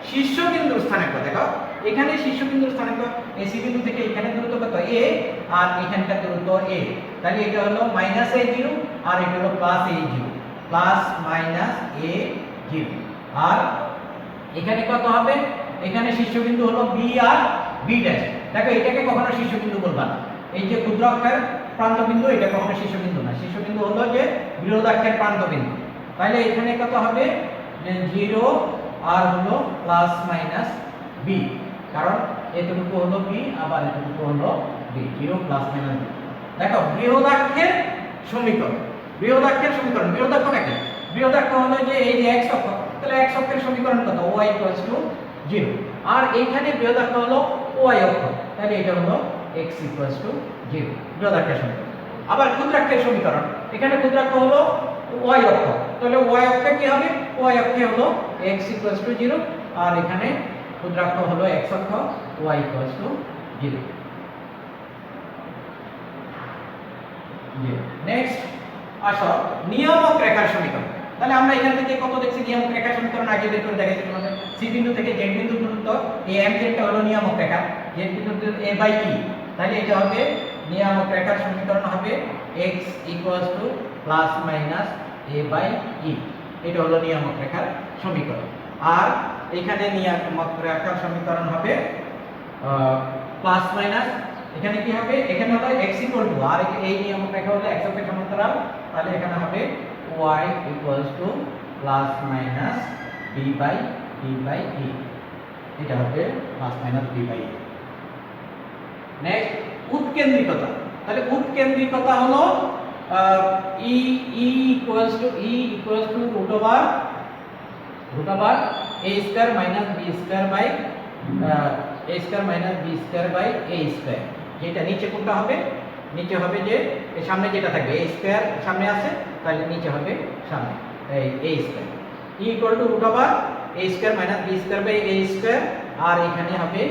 শীর্ষবিন্দুর স্থানাঙ্ক দেখো, এখানে শীর্ষবিন্দুর স্থানাঙ্ক এসি বিন্দু থেকে এখানে দূরত্ব কত, a, আর এখানকার দূরত্ব a। তাহলে এটা হলো মাইনাস a0 আর এটা হলো plus a0, plus minus a0। আর এখানে কত হবে, এখানে শীর্ষবিন্দু হলো b আর b ড্যাশ। দেখো এটাকে কখনো শীর্ষবিন্দু বলবা না, এই যে ক্ষুদ্রাক্ষের প্রান্তবিন্দু এটা কখনো শীর্ষবিন্দু না, শীর্ষবিন্দু হলো যে বৃহদাক্ষের প্রান্তবিন্দু। তাহলে এখানে কত হবে, 0 আর হলো প্লাস মাইনাস b, কারণ এতটুকু হলো b আবার এতটুকু হলো b, 0 প্লাস মাইনাস b। দেখো বৃহদাক্ষের সমীকরণ, বৃহদাক্ষ নাকি, বৃহদাক্ষ হলো যে এই যে x অক্ষ, তাহলে x অক্ষের সমীকরণ কত, y 0। আর এইখানে বৃহদাক্ষ হলো y অক্ষ, তাহলে এটা হলো x 0, বৃহদাক্ষের সমীকরণ। আবার ক্ষুদ্রাক্ষের সমীকরণ, এখানে ক্ষুদ্রাক্ষ হলো y অক্ষ, তাহলে y অক্ষে কি হবে, y অক্ষে হলো x 0, আর এখানে ক্ষুদ্রাক্ষ হলো x অক্ষ, y 0। নেক্সট আসো নিয়ামক রেখার সমীকরণ। তাহলে আমরা এখান থেকে কত দেখছি, নিয়ামক রেখার সমীকরণ আগে বের করে দেখাইছি তোমাদের। সি বিন্দু থেকে জেড বিন্দু দূরত্ব এই এম জেডটা হলো নিয়ামক রেখা, জেড বিন্দু a বাই e। তাহলে এটা হবে নিয়ামক রেখার সমীকরণ হবে x plus minus a by e। এটা হলো নিয়ামক রেখার সমীকরণ। আর এখানে নিয়ামক রেখার সমীকরণ হবে প্লাস মাইনাস, এখানে কি হবে, এখানে হলো x আর এই নিয়ম রেখা হলো x অক্ষের সমান্তরাল, তাহলে এখানে হবে y plus minus b by e। এটা হবে plus minus B by A. Next উৎকেন্দ্রিকতা, তাহলে উৎকেন্দ্রিকতা হলো E equals to root over A square minus B square by A square minus B square by A square. যেটা নিচে কোনটা হবে, নিচে হবে যে সামনে যেটা থাকবে এ স্কয়ার সামনে আছে, তাহলে নিচে হবে সামনে এই A square E equal to root over A square minus B square by A square, আর এখানে হবে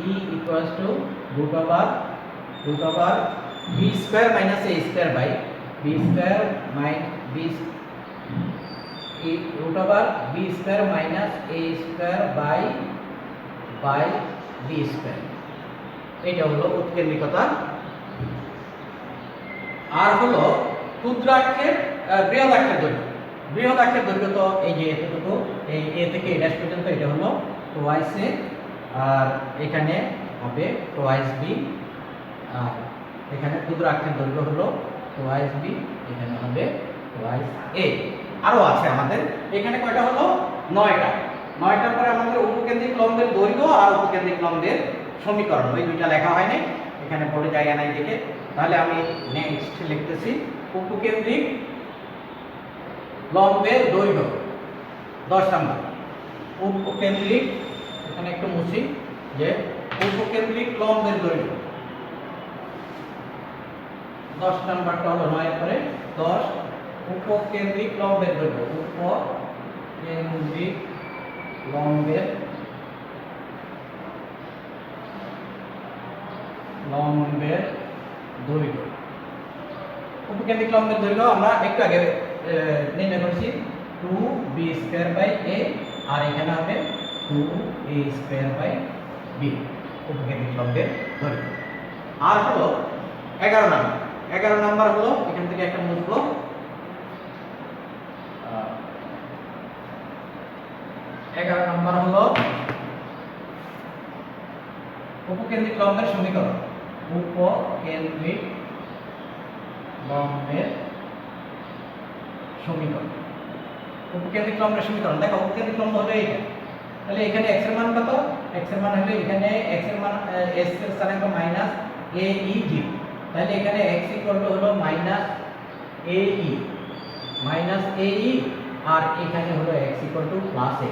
E equals to root over B square minus A square by B square B root over B square minus A square by B square. এটা হলো উৎকেন্দ্রিকতা। আর হলো ক্ষুদ্রাক্ষের বৃহদাক্ষের দৈর্ঘ্য। বৃহদাক্ষের দৈর্ঘ্য তো এই যে এতটুকু, এই এ থেকে এ ড্যাশ পর্যন্ত, এটা হলো টোয়াইস এ, আর এখানে হবে টোয়াইস বি, আর এখানে ক্ষুদ্রাক্ষের দৈর্ঘ্য হলো টোয়াইস বি, এখানে হবে টোয়াইস এ। আরো আছে আমাদের এখানে কয়টা হলো 9টার পরে আমাদের উপকেন্দ্রিক লম্বের দৈর্ঘ্য আর উপকেন্দ্রিক লম্বের সমীকরণ, ওই দুইটা লেখা হয়নি, এখানে পড়ে জায়গা নাই দেখে। তাহলে আমি নেক্সট লিখতেছি উপকেন্দ্রিক লম্বের দৈর্ঘ্য 10 নাম্বার। উপকেন্দ্রিক, এখানে একটু মুছি, যে উপকেন্দ্রিক লম্বের দৈর্ঘ্য 10 নাম্বারটা হলো 9 এর পরে 10। উপকেন্দ্রিক লম্বের দৈর্ঘ্য, উপকেন্দ্রিক লম্বের দৈর্ঘ্য। উপকেন্দ্রিক লম্বের দৈর্ঘ্য আমরা একটু আগে নির্ণয় করেছি 2b স্কয়ার বাই a, আর এখানে হবে 2a স্কয়ার বাই b উপকেন্দ্রিক লম্বের দৈর্ঘ্য। আর হলো 11 নাম্বার হলো এখান থেকে একটা মুছবো, 11 নাম্বার হলো উপকেন্দ্রিক লম্বের সমীকরণ। উপকেন্দ্রিক লম্বের সমীকরণ, উপকেন্দ্রিক লম্বের সমীকরণ। দেখো উপকেন্দ্রিক লম্ব হবে এইটা, তাহলে এখানে x এর মান কত, x এর মান হবে এখানে x এর মান s এর স্থানে হবে মাইনাস a e g, তাহলে এখানে x ইকুয়াল টু হলো মাইনাস a e, আর এখানে হলো x equal to plus a,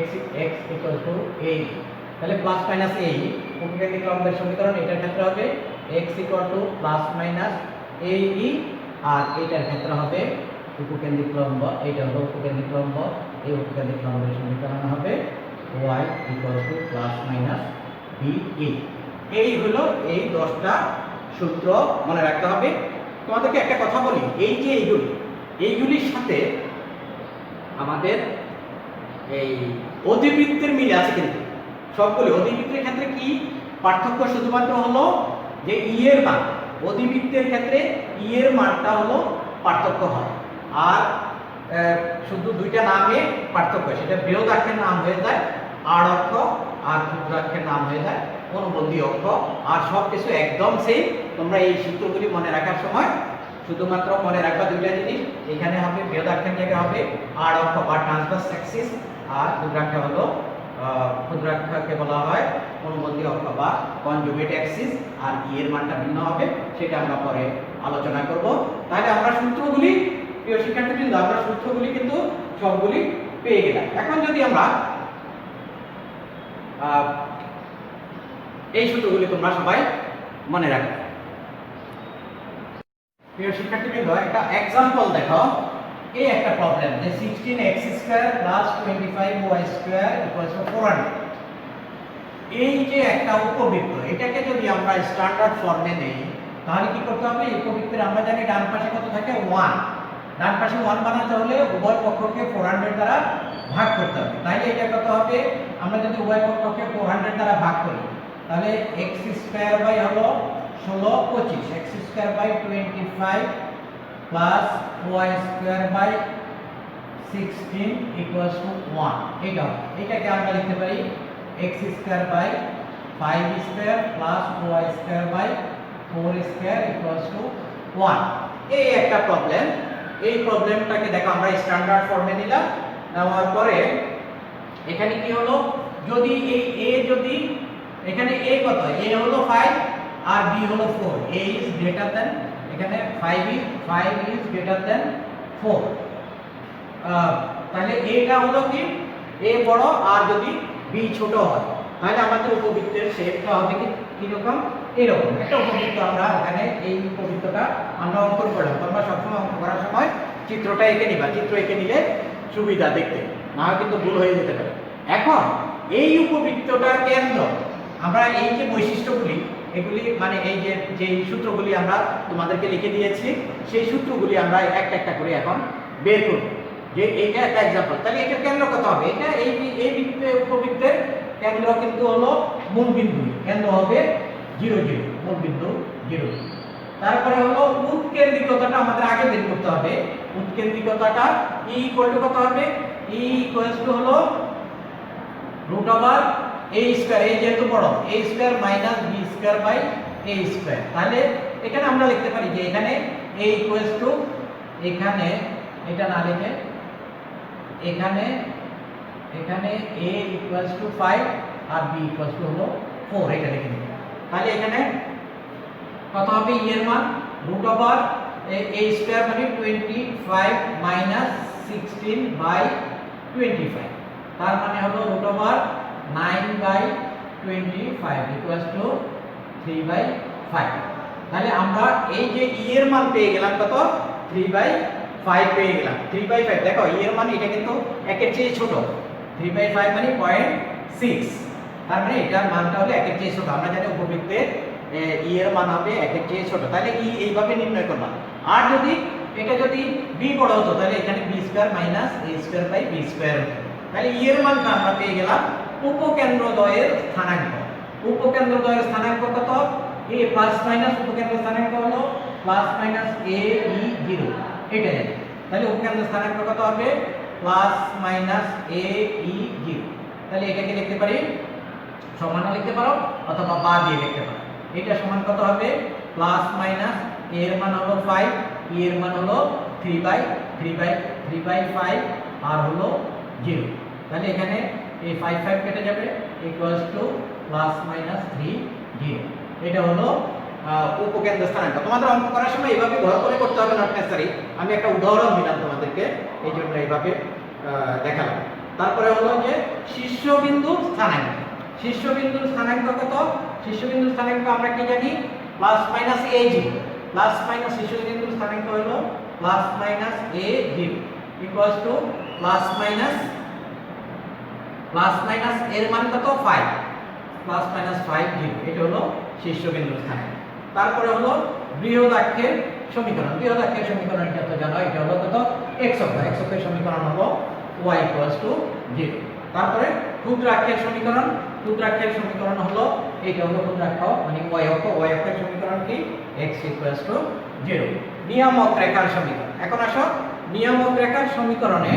x equal to a, তাহলে প্লাস মাইনাস a e উপকেন্দ্রিক লম্বের সমীকরণ। এটার ক্ষেত্রে হবে x equal to plus minus a e, আর এটার ক্ষেত্রে হবে উপকেন্দ্রিক লম্ব, এটা হলো উপকেন্দ্রিক লম্ব, এই উপকেন্দ্রিক লম্বের সমীকরণ হবে y equal to plus minus b e। এই হলো এই 10টা সূত্র মনে রাখতে হবে। তোমাদেরকে একটা কথা বলি, এই যে এইগুলির সাথে আমাদের এই অধিবৃত্তের মিল আছে, কিন্তু সবগুলি অধিবৃত্তের ক্ষেত্রে কি পার্থক্য শুধুমাত্র হলো যে ই এর মান, অধিবৃত্তের ক্ষেত্রে ই এর মানটা হলো পার্থক্য হয়, আর শুধু দুইটা নামে পার্থক্য, সেটা বৃহদাক্ষের নাম হয়ে যায় আড় অক্ষ, আর ক্ষুদ্রাক্ষের নাম হয়ে যায় অনুবন্ধী অক্ষ, আর সব কিছু একদম সেম। তোমরা এই সূত্রগুলি মনে রাখার সময় শুধুমাত্র মনে রাখবা দুইটা জিনিস, এখানে হবে বৃহদাক্ষের জায়গায় হবে আড় অক্ষ বা ট্রান্সভার্স অ্যাক্সিস, আর ক্ষুদ্রাক্ষে হলো ক্ষুদ্রাক্ষকে বলা হয় অনুবন্ধী অক্ষ বা কনজুগেট অ্যাক্সিস, আর ই এর মানটা ভিন্ন হবে, সেটা আমরা পরে আলোচনা করব। তাহলে আমরা সূত্রগুলি, প্রিয় শিক্ষার্থীবৃন্দ, আমরা সূত্রগুলি কিন্তু সবগুলি পেয়ে গেলাম। এখন যদি আমরা এই সূত্রগুলি তোমরা সবাই মনে রাখবে। প্রিয় শিক্ষার্থীবৃন্দ, একটা एग्जांपल দেখো। এই একটা প্রবলেম যে 16x² + 25y² = 400। এই যে একটা উপবৃত্ত, এটাকে যদি আমরা স্ট্যান্ডার্ড ফর্মে নেই, তাহলে কি করতে হবে? এই উপবৃত্তের আমরা জানি ডান পাশে কত থাকে 1, ডান পাশে 1 বানাতে হলে উভয় পক্ষকে 400 দ্বারা ভাগ করতে হবে। তাহলে এটা কত হবে? আমরা যদি উভয় পক্ষকে 400 দ্বারা ভাগ করি, তাহলে x² হলো 16 25, x² 25 plus y² 16 equals to 1। এটাকে আমরা লিখতে পারি x² 5² plus y² 4² equals to 1। এই একটা প্রবলেম। এই প্রবলেমটাকে দেখো আমরা স্ট্যান্ডার্ড ফর্মে নিলাম, নেওয়ার পরে এখানে কি হলো যদি এই a যদি এখানে a কত, a হলো 5 আর b হলো 4, a ইজ গ্রেটার দ্যান, এখানে 5 ইজ গ্রেটার দ্যান 4, তাহলে এটা হলো কি a বড় আর যদি b ছোট হয়, তাহলে আমাদের উপবৃত্তের শেপটা হবে কি রকম, এরকম একটা উপবৃত্ত। আমরা এখানে এই উপবৃত্তটা আমরা অঙ্কন করলাম। তোমরা সবসময় অঙ্কন করার সময় চিত্রটা এঁকে নিবা, চিত্র এঁকে নিলে সুবিধা দেখতে, না হয় কিন্তু ভুল হয়ে যেতে পারে। এখন এই উপবৃত্তটার কেন্দ্র, আমরা এই যে বৈশিষ্ট্যগুলি, এগুলি মানে এই যে সূত্রগুলি আমরা তোমাদেরকে লিখে দিয়েছি, সেই সূত্রগুলি আমরা একটা একটা করে এখন বের করব। যে এইটা একটা एग्जांपल, তাহলে এটার কেন্দ্র কত হবে, এটা এই উপবৃত্তের কেন্দ্র কিন্তু হলো মূল বিন্দু, কেন্দ্র হবে 0 0, মূল বিন্দু 0। তারপরে হলো উৎকেন্দ্রিকতাটা আমাদের আগে বের করতে হবে। উৎকেন্দ্রিকতাটা E = কত হবে, E = হলো √a স্কয়ার, এই যেহেতু বড় a square - b square a square. তাহলে এখানে আমরা লিখতে পারি যে এখানে a এখানে এটা না লিখে এখানে a = 5 আর b হলো 4, এটা লিখে দিই। তাহলে এখানে কত হবে, e এর মান √a স্কয়ার মানে 25 - 16/25, তার মানে হলো √9/25 3/5। তাহলে আমরা এই যে e এর মান পেয়ে গেলাম কত, 3/5 পেয়ে গেলাম। 3/5 দেখো e এর মান এটা কিন্তু 1 এর চেয়ে ছোট, 3/5 মানে 0.6, তার মানে এটার মানটা হলো 1 এর চেয়ে ছোট। আমরা জানি উপবৃত্তের e এর মান হবে 1 এর চেয়ে ছোট, তাহলে e এইভাবে নির্ণয় করবা। আর যদি এটা যদি b বড় হতো, তাহলে এখানে b স্কয়ার - a স্কয়ার/b স্কয়ার হতো। তাহলে e এর মানটা আমরা পেয়ে গেলাম উপকেন্দ্রদ্বয়ের স্থানাঙ্ক। উপকেন্দ্রদ্বয়ের স্থানাঙ্ক কত, a প্লাস মাইনাস উপকেন্দ্র স্থানাঙ্ক হলো প্লাস মাইনাস a e 0, এটা জানি। তাহলে উপকেন্দ্র স্থানাঙ্ক কত হবে, প্লাস মাইনাস a e 0। তাহলে এটাকে লিখতে পারি, সমান লিখতে পারো অথবা বা দিয়ে লিখতে পারো। এটা সমান কত হবে, প্লাস মাইনাস a এর মান হলো 5, e এর মান হলো 3/5 আর হলো 0। তাহলে এখানে এই 5 কেটে যাবে, ইকুয়ালস টু প্লাস মাইনাস 3 0। এটা হলো উপকেন্দ্র স্থানাঙ্ক। তোমাদের অঙ্ক করার সময় এইভাবে ঘর করে করতে হবে, নট নেসেসারি। আমি একটা উদাহরণ দিলাম তোমাদেরকে, এই জন্য এইভাবে দেখালাম। তারপরে হলো যে শীর্ষবিন্দুর স্থানাঙ্ক। শীর্ষবিন্দুর স্থানাঙ্ক কত, শীর্ষবিন্দুর স্থানাঙ্ক আমরা কি জানি, plus minus a 0, plus minus শীর্ষবিন্দুর স্থানাঙ্ক হলো plus minus a 0 equals to plus minus এর মান কত 5, প্লাস মাইনাস 5 0, এটা হলো শীর্ষবিন্দুর স্থানাঙ্ক। তারপরে হলো বৃহদাক্ষের সমীকরণ। বৃহদাক্ষের সমীকরণটা তো জানো, এটা হলো কত, x অক্ষের সমীকরণ হলো y = 0। তারপরে ক্ষুদ্রাক্ষের সমীকরণ, ক্ষুদ্রাক্ষের সমীকরণ হলো এইটা হলো ক্ষুদ্রাক্ষ মানে y অক্ষের সমীকরণ কি, x = 0। নিয়ামক রেখার সমীকরণ। এখন আসো নিয়ামক রেখার সমীকরণে,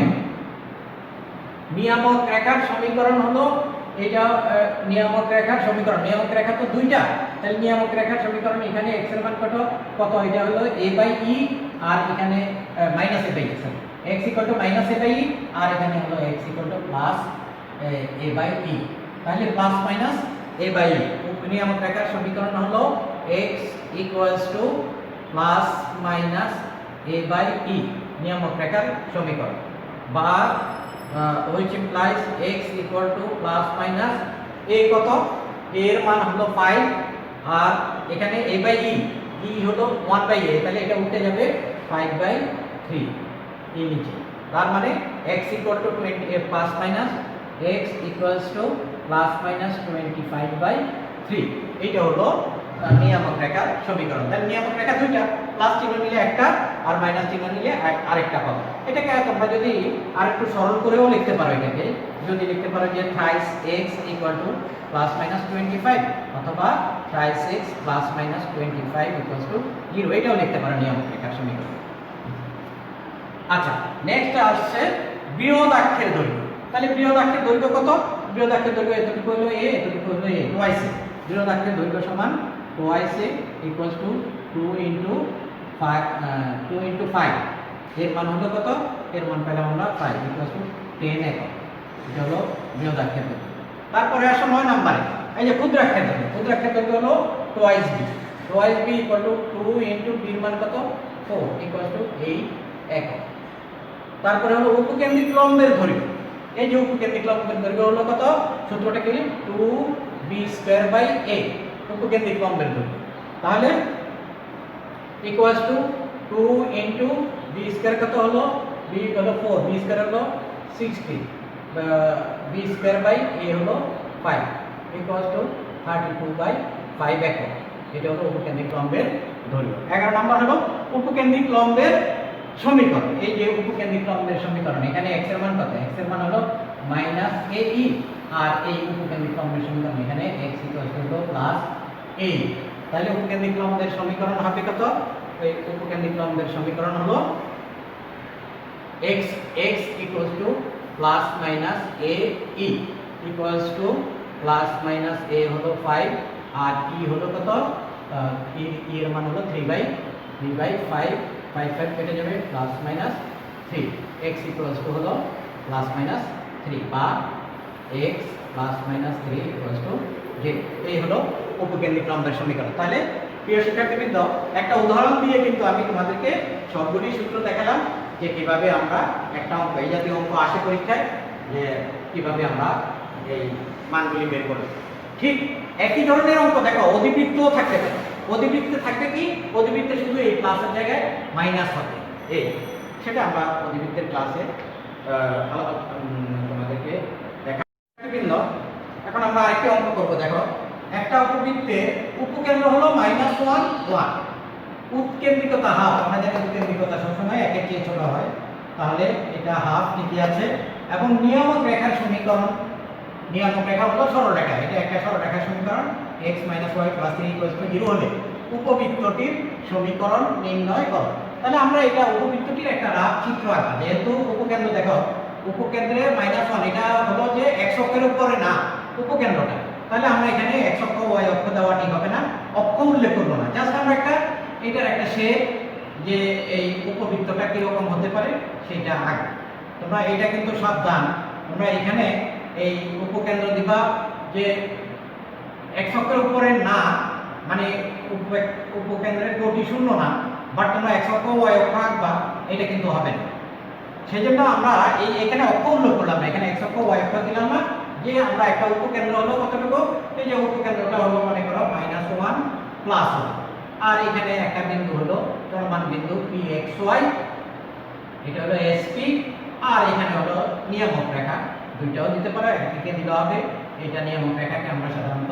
নিয়ামক রেখার সমীকরণ হলো এটা নিয়ামক রেখার সমীকরণ। নিয়ামক রেখা তো দুইটা, তাহলে নিয়ামক রেখার সমীকরণ এখানে x এর মান কত, এটা হলো a/e আর এখানে মাইনাস a/e, x = -a/e আর এখানে হলো x = প্লাস a/e। তাহলে প্লাস মাইনাস a/e। নিয়ামক রেখার সমীকরণ হলো x = প্লাস মাইনাস a/e, নিয়ামক রেখার সমীকরণ। বা which implies x = plus minus a কত, a এর মান হলো 5 আর এখানে a/e, e হলো 1/a, তাহলে এটা উঠে যাবে 5/3 e নিচে। তার মানে x = 20 plus minus x = plus minus 25/3, এটা হলো নিয়ামক রেখার সমীকরণ। তাহলে নিয়ামক রেখা দুইটা, প্লাস চিহ্ন নিলে একটা আর মাইনাস চিহ্ন নিলে আরেকটা পাবো। এটাকে তোমরা যদি আরেকটু সরল করেও লিখতে পারো, এটাকে যদি লিখতে পারো যে thrice x = প্লাস মাইনাস 25 অথবা thrice x প্লাস মাইনাস 25 = 0, এটাও লিখতে পারো নিয়ামক রেখার সমীকরণ। আচ্ছা, নেক্সট আসছে বৃহদাক্ষের দৈর্ঘ্য। তাহলে বৃহদাক্ষের দৈর্ঘ্য কত, বৃহদাক্ষের দৈর্ঘ্য এতটুকু হলো a, এতটুকু হলো a, twice a। বৃহদাক্ষের দৈর্ঘ্য সমান twice a = 2 × 5। এর মান হলো কত, এর মান পেলাম আমরা 5 = 10 একক। এটা হলো বৃহদাক্ষের দৈর্ঘ্য। তারপরে আসো 9 নম্বরে, এই যে ক্ষুদ্রাক্ষের দৈর্ঘ্য হলো twice B. Twice B equal to 2 into B এর মান কত 4 ইকুয়াল টু 8 একক। তারপরে হলো উপকেন্দ্রিক লম্বের দৈর্ঘ্য, এই যে উপকেন্দ্রিক লম্বের দৈর্ঘ্য হলো কত, সূত্রটা কি 2b²/a উপকেন্দ্রিক লম্বের দৈর্ঘ্য। তাহলে ইকুয়াল টু 2 ইনটু b² কত হলো, b হলো 4, b² হলো 60, b²/a হলো 5 ইকুয়াল টু 32/5 একক। এটা হলো উপকেন্দ্রিক লম্বের দৈর্ঘ্য। 11 নম্বর হলো উপকেন্দ্রিক লম্বের সমীকরণ। এই যে উপকেন্দ্রিক লম্বের সমীকরণ, এখানে x এর মান কত, x এর মান হলো -ae, আর এই উপকেন্দ্রিক লম্বের সমীকরণ এখানে x হলো +a। তাহলে উপকেন্দ্রিক লম্বের সমীকরণ হবে কত, এই উপকেন্দ্রিক লম্বের সমীকরণ হলো x +−ae +−a হলো 5, আর e হলো কত, e এর মান হলো 3/5, 5 কেটে যাবে +−3, x হলো +−3 বা x +−3 0। এই হলো উপকেন্দ্রিক লম্বের সমীকরণ। তাহলে প্রিয় শিক্ষার্থীবৃন্দ, একটা উদাহরণ দিয়ে কিন্তু আমি তোমাদেরকে সবগুলি সূত্র দেখালাম যে কিভাবে আমরা একটা অঙ্ক, এই জাতীয় অঙ্ক আসে পরীক্ষায়, যে কিভাবে আমরা এই মানগুলি বের করব। ঠিক একই ধরনের অঙ্ক দেখো অধিবৃত্তও থাকতে পারে। অধিবৃত্তে থাকবে কি, অধিবৃত্তে শুধু এই প্লাসের জায়গায় মাইনাস হবে, এই সেটা আমরা অধিবৃত্তের ক্লাসে তোমাদেরকে দেখাবো। এখন আমরা আরেকটি অঙ্ক করব। দেখো একটা উপবৃত্তে উপকেন্দ্র হলো -1 1, উৎকেন্দ্রিকতা হাফ। আমরা জানি উৎকেন্দ্রিকতা সবসময় একের চেয়ে ছোট হয়, তাহলে এটা হাফ ঠিকই আছে। এবং নিয়ামক রেখার সমীকরণ, নিয়ামক রেখা হলো সরলরেখা, এটা একটা সরলরেখার সমীকরণ x - y + 3 = 0 হলে উপবৃত্তটির সমীকরণ নির্ণয় করো। তাহলে আমরা এটা উপবৃত্তটির একটা রাফ চিত্র আঁকা। যেহেতু উপকেন্দ্র দেখো, উপকেন্দ্রে -1, এটা হলো যে x অক্ষের উপরে না উপকেন্দ্রটা, তাহলে আমরা এখানে x অক্ষ y অক্ষ দেওয়া ঠিক হবে না, অক্ষ উল্লেখ করব না। জাস্ট আমরা এটার একটা শেপ, যে এই উপবৃত্তটা কিরকম হতে পারে সেটা আঁকা। তোমরা এটা কিন্তু সাবধান, তোমরা এখানে এই উপকেন্দ্র দিবা যে x অক্ষের উপরে না, মানে উপকেন্দ্রের কোটি শূন্য না, বাট তোমরা x অক্ষ y অক্ষ আঁকবা, এটা কিন্তু হবে না। সেজন্য আমরা এখানে অক্ষ উল্লেখ করলাম না, এখানে x অক্ষ y অক্ষ দিলাম না, যে আমরা একটা উপকেন্দ্র হলো কতটুকু, এই যে উপকেন্দ্রটা হলো মনে করো -1 +1, আর এখানে একটা বিন্দু হলো চলমান বিন্দু pxy, এটা হলো SP, আর এখানে হলো নিয়ামক রেখা, দুইটাও দিতে পারো, একদিকে দিলে হবে। এটা নিয়ামক রেখাকে আমরা সাধারণত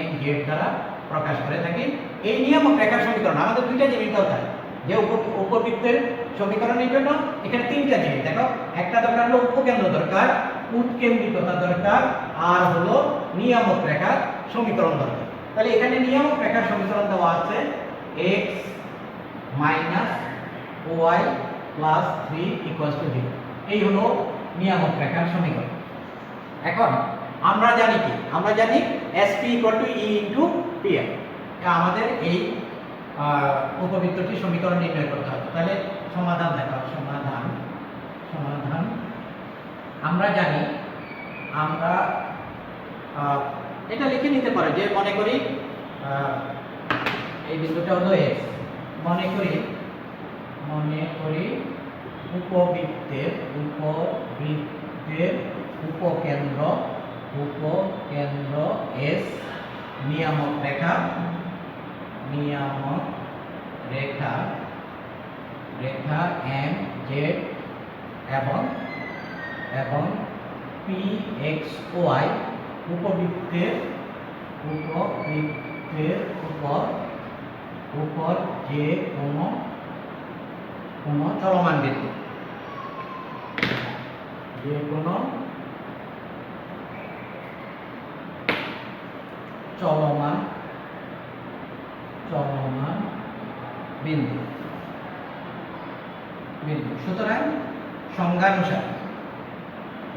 mz দ্বারা প্রকাশ করে থাকি। এই নিয়ামক রেখার সমীকরণ আমাদের দুইটা জিনিস দরকার, যে উপবৃত্তের সমীকরণের জন্য এখানে তিনটা জিনিস দেখো, একটা দরকার হলো উপকেন্দ্র দরকার, উৎকেন্দ্রিকতা দরকার, আর হলো নিয়ামক রেখার সমীকরণ দরকার। তাহলে এখানে নিয়ামক রেখার সমীকরণ দেওয়া আছে x - y + 3 = 0। এই হলো নিয়ামক রেখার সমীকরণ। এখন আমরা জানি কি, আমরা জানি SP = E × PR, আমাদের এই উপবৃত্তটির সমীকরণ নির্ণয় করতে হবে। তাহলে সমাধান দেখো, সমাধান আমরা জানি, আমরা এটা লিখে নিতে পারো, যে মনে করি এই বিন্দুটা হলো x, মনে করি উপবৃত্তের উপকেন্দ্র S, নিয়ামক রেখা MZ এবং PXY উপবৃত্তের উপর যে কোনো চলমান বিন্দু, যে কোনো চলমান বিন্দু। সুতরাং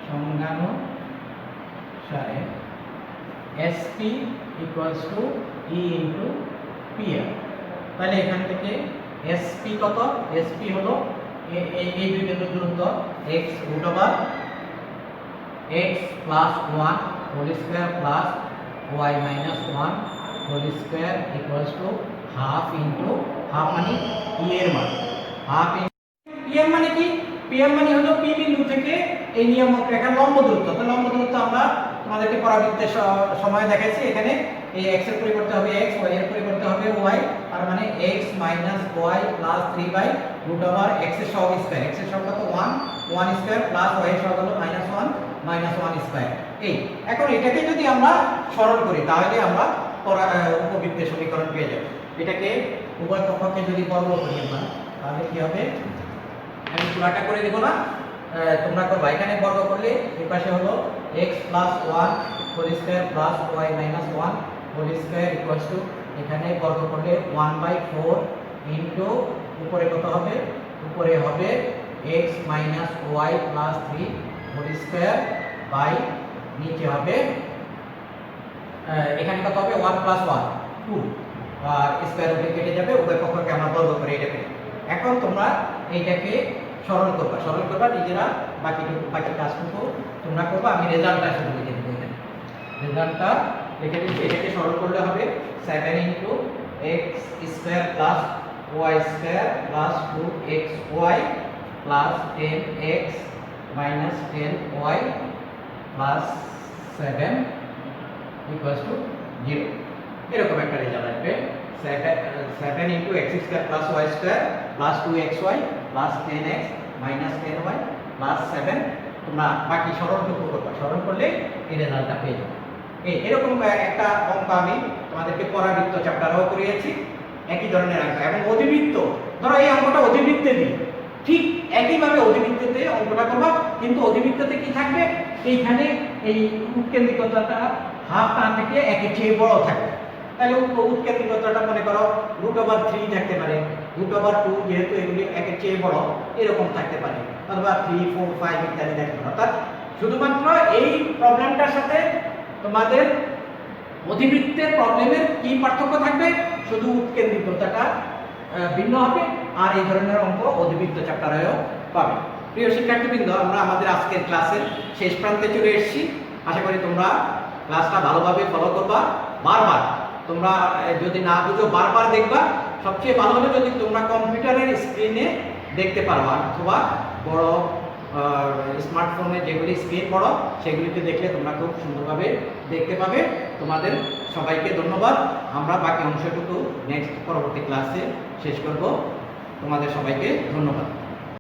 সংজ্ঞানুসারে SP = E × PR। তাহলে এখান থেকে SP কত, SP হলো এই দুই বিন্দুর দূরত্ব x √x + 1 whole square plus Y minus one whole square equals to half into half মানে ই এর মান হাফ পি এম মানে কি পি এম মানে হলো পি বিন্দু থেকে এই নিয়ামক রেখার লম্ব দূরত্ব তো লম্ব দূরত্ব আমরা তোমাদেরকে পরাবৃত্তের সময় দেখাচ্ছি এখানে এই x এর পরিবর্তে হবে x y এর পরিবর্তে হবে y আর মানে x minus y plus 3 by root over x এর সহগ স্কয়ার x এর সহগ কত 1 1 স্কয়ার প্লাস y এর সহগ হলো মাইনাস 1 স্কয়ার এই এখন এটাকে যদি আমরা সরল করি তাহলে আমরা উপবৃত্তের সমীকরণ পেয়ে যাব এটাকে উভয় পক্ষকে যদি বর্গ করি আমরা তাহলে কি হবে আমি পুরাটা করে দেব না তোমরা করবা এখানে বর্গ করলে এই পাশে হলো x plus 1 whole square plus y minus 1 whole square equals to এখানে বর্গ করলে 1/4 ইনটু উপরে কত হবে উপরে হবে x minus y plus 3 whole square by নিচে হবে এখানে কত হবে 1 প্লাস 1 2 আর স্কয়ার রুটে কেটে যাবে উভয় পক্ষকে আমরা বর্গ করে এটা পেলাম এখন তোমরা এইটাকে সরল করবা নিজেরা বাকি কাজটুকু তোমরা করবা আমি রেজাল্টটা শুধু লিখে দেবো এখানে রেজাল্টটা লিখে দিচ্ছি এটাকে সরল করলে হবে 7 into X square plus Y square plus 2xy plus 10x minus 10y plus 7 equals to 0 এরকম একটা রেজাল্ট আসবে 7 into X square plus Y square plus 2xy plus 10x minus 10y plus 7 তোমরা বাকি সরলটুকু করবা সরল করলে এই রেজাল্টটা পেয়ে যাবে এরকম একটা অঙ্ক আমি তোমাদেরকে পরাবৃত্ত চ্যাপ্টারেও করিয়েছি একই ধরনের অঙ্ক এবং অধিবৃত্ত ধরো এই অঙ্কটা অধিবৃত্তে দিই ঠিক একইভাবে অধিবৃত্ততে অঙ্কটা করবা কিন্তু অধিবৃত্ততে কি থাকবে এইখানে এই উৎকেন্দ্রিকতাটা হাফ টান থেকে একের চেয়ে বড় থাকবে তাহলে উৎকেন্দ্রিকতাটা মনে করো √3 থাকতে পারে √2 যেহেতু এগুলি একের চেয়ে বড় এরকম থাকতে পারে অথবা 3 4 5 ইত্যাদি থাকতে পারে অর্থাৎ শুধুমাত্র এই প্রবলেমটার সাথে তোমাদের অধিবৃত্তের প্রবলেমের কি পার্থক্য থাকবে শুধু উৎকেন্দ্রিকতাটা ভিন্ন হবে আর এই ধরনের অঙ্ক অধিবৃত্ত চ্যাপ্টারেও পাবে প্রিয় শিক্ষার্থীবৃন্দ আমরা আমাদের আজকের ক্লাসের শেষ প্রান্তে চলে এসেছি আশা করি তোমরা ক্লাসটা ভালোভাবে ফলো করবা বারবার তোমরা যদি না বুঝো বারবার দেখবা সবচেয়ে ভালো হলো যদি তোমরা কম্পিউটারের স্ক্রিনে দেখতে পারবা অথবা বড় স্মার্টফোনে যেগুলি স্ক্রিন বড় সেগুলিতে দেখলে তোমরা খুব সুন্দরভাবে দেখতে পাবে তোমাদের সবাইকে ধন্যবাদ আমরা বাকি অংশটুকু নেক্সট পরবর্তী ক্লাসে শেষ করব তোমাদের সবাইকে ধন্যবাদ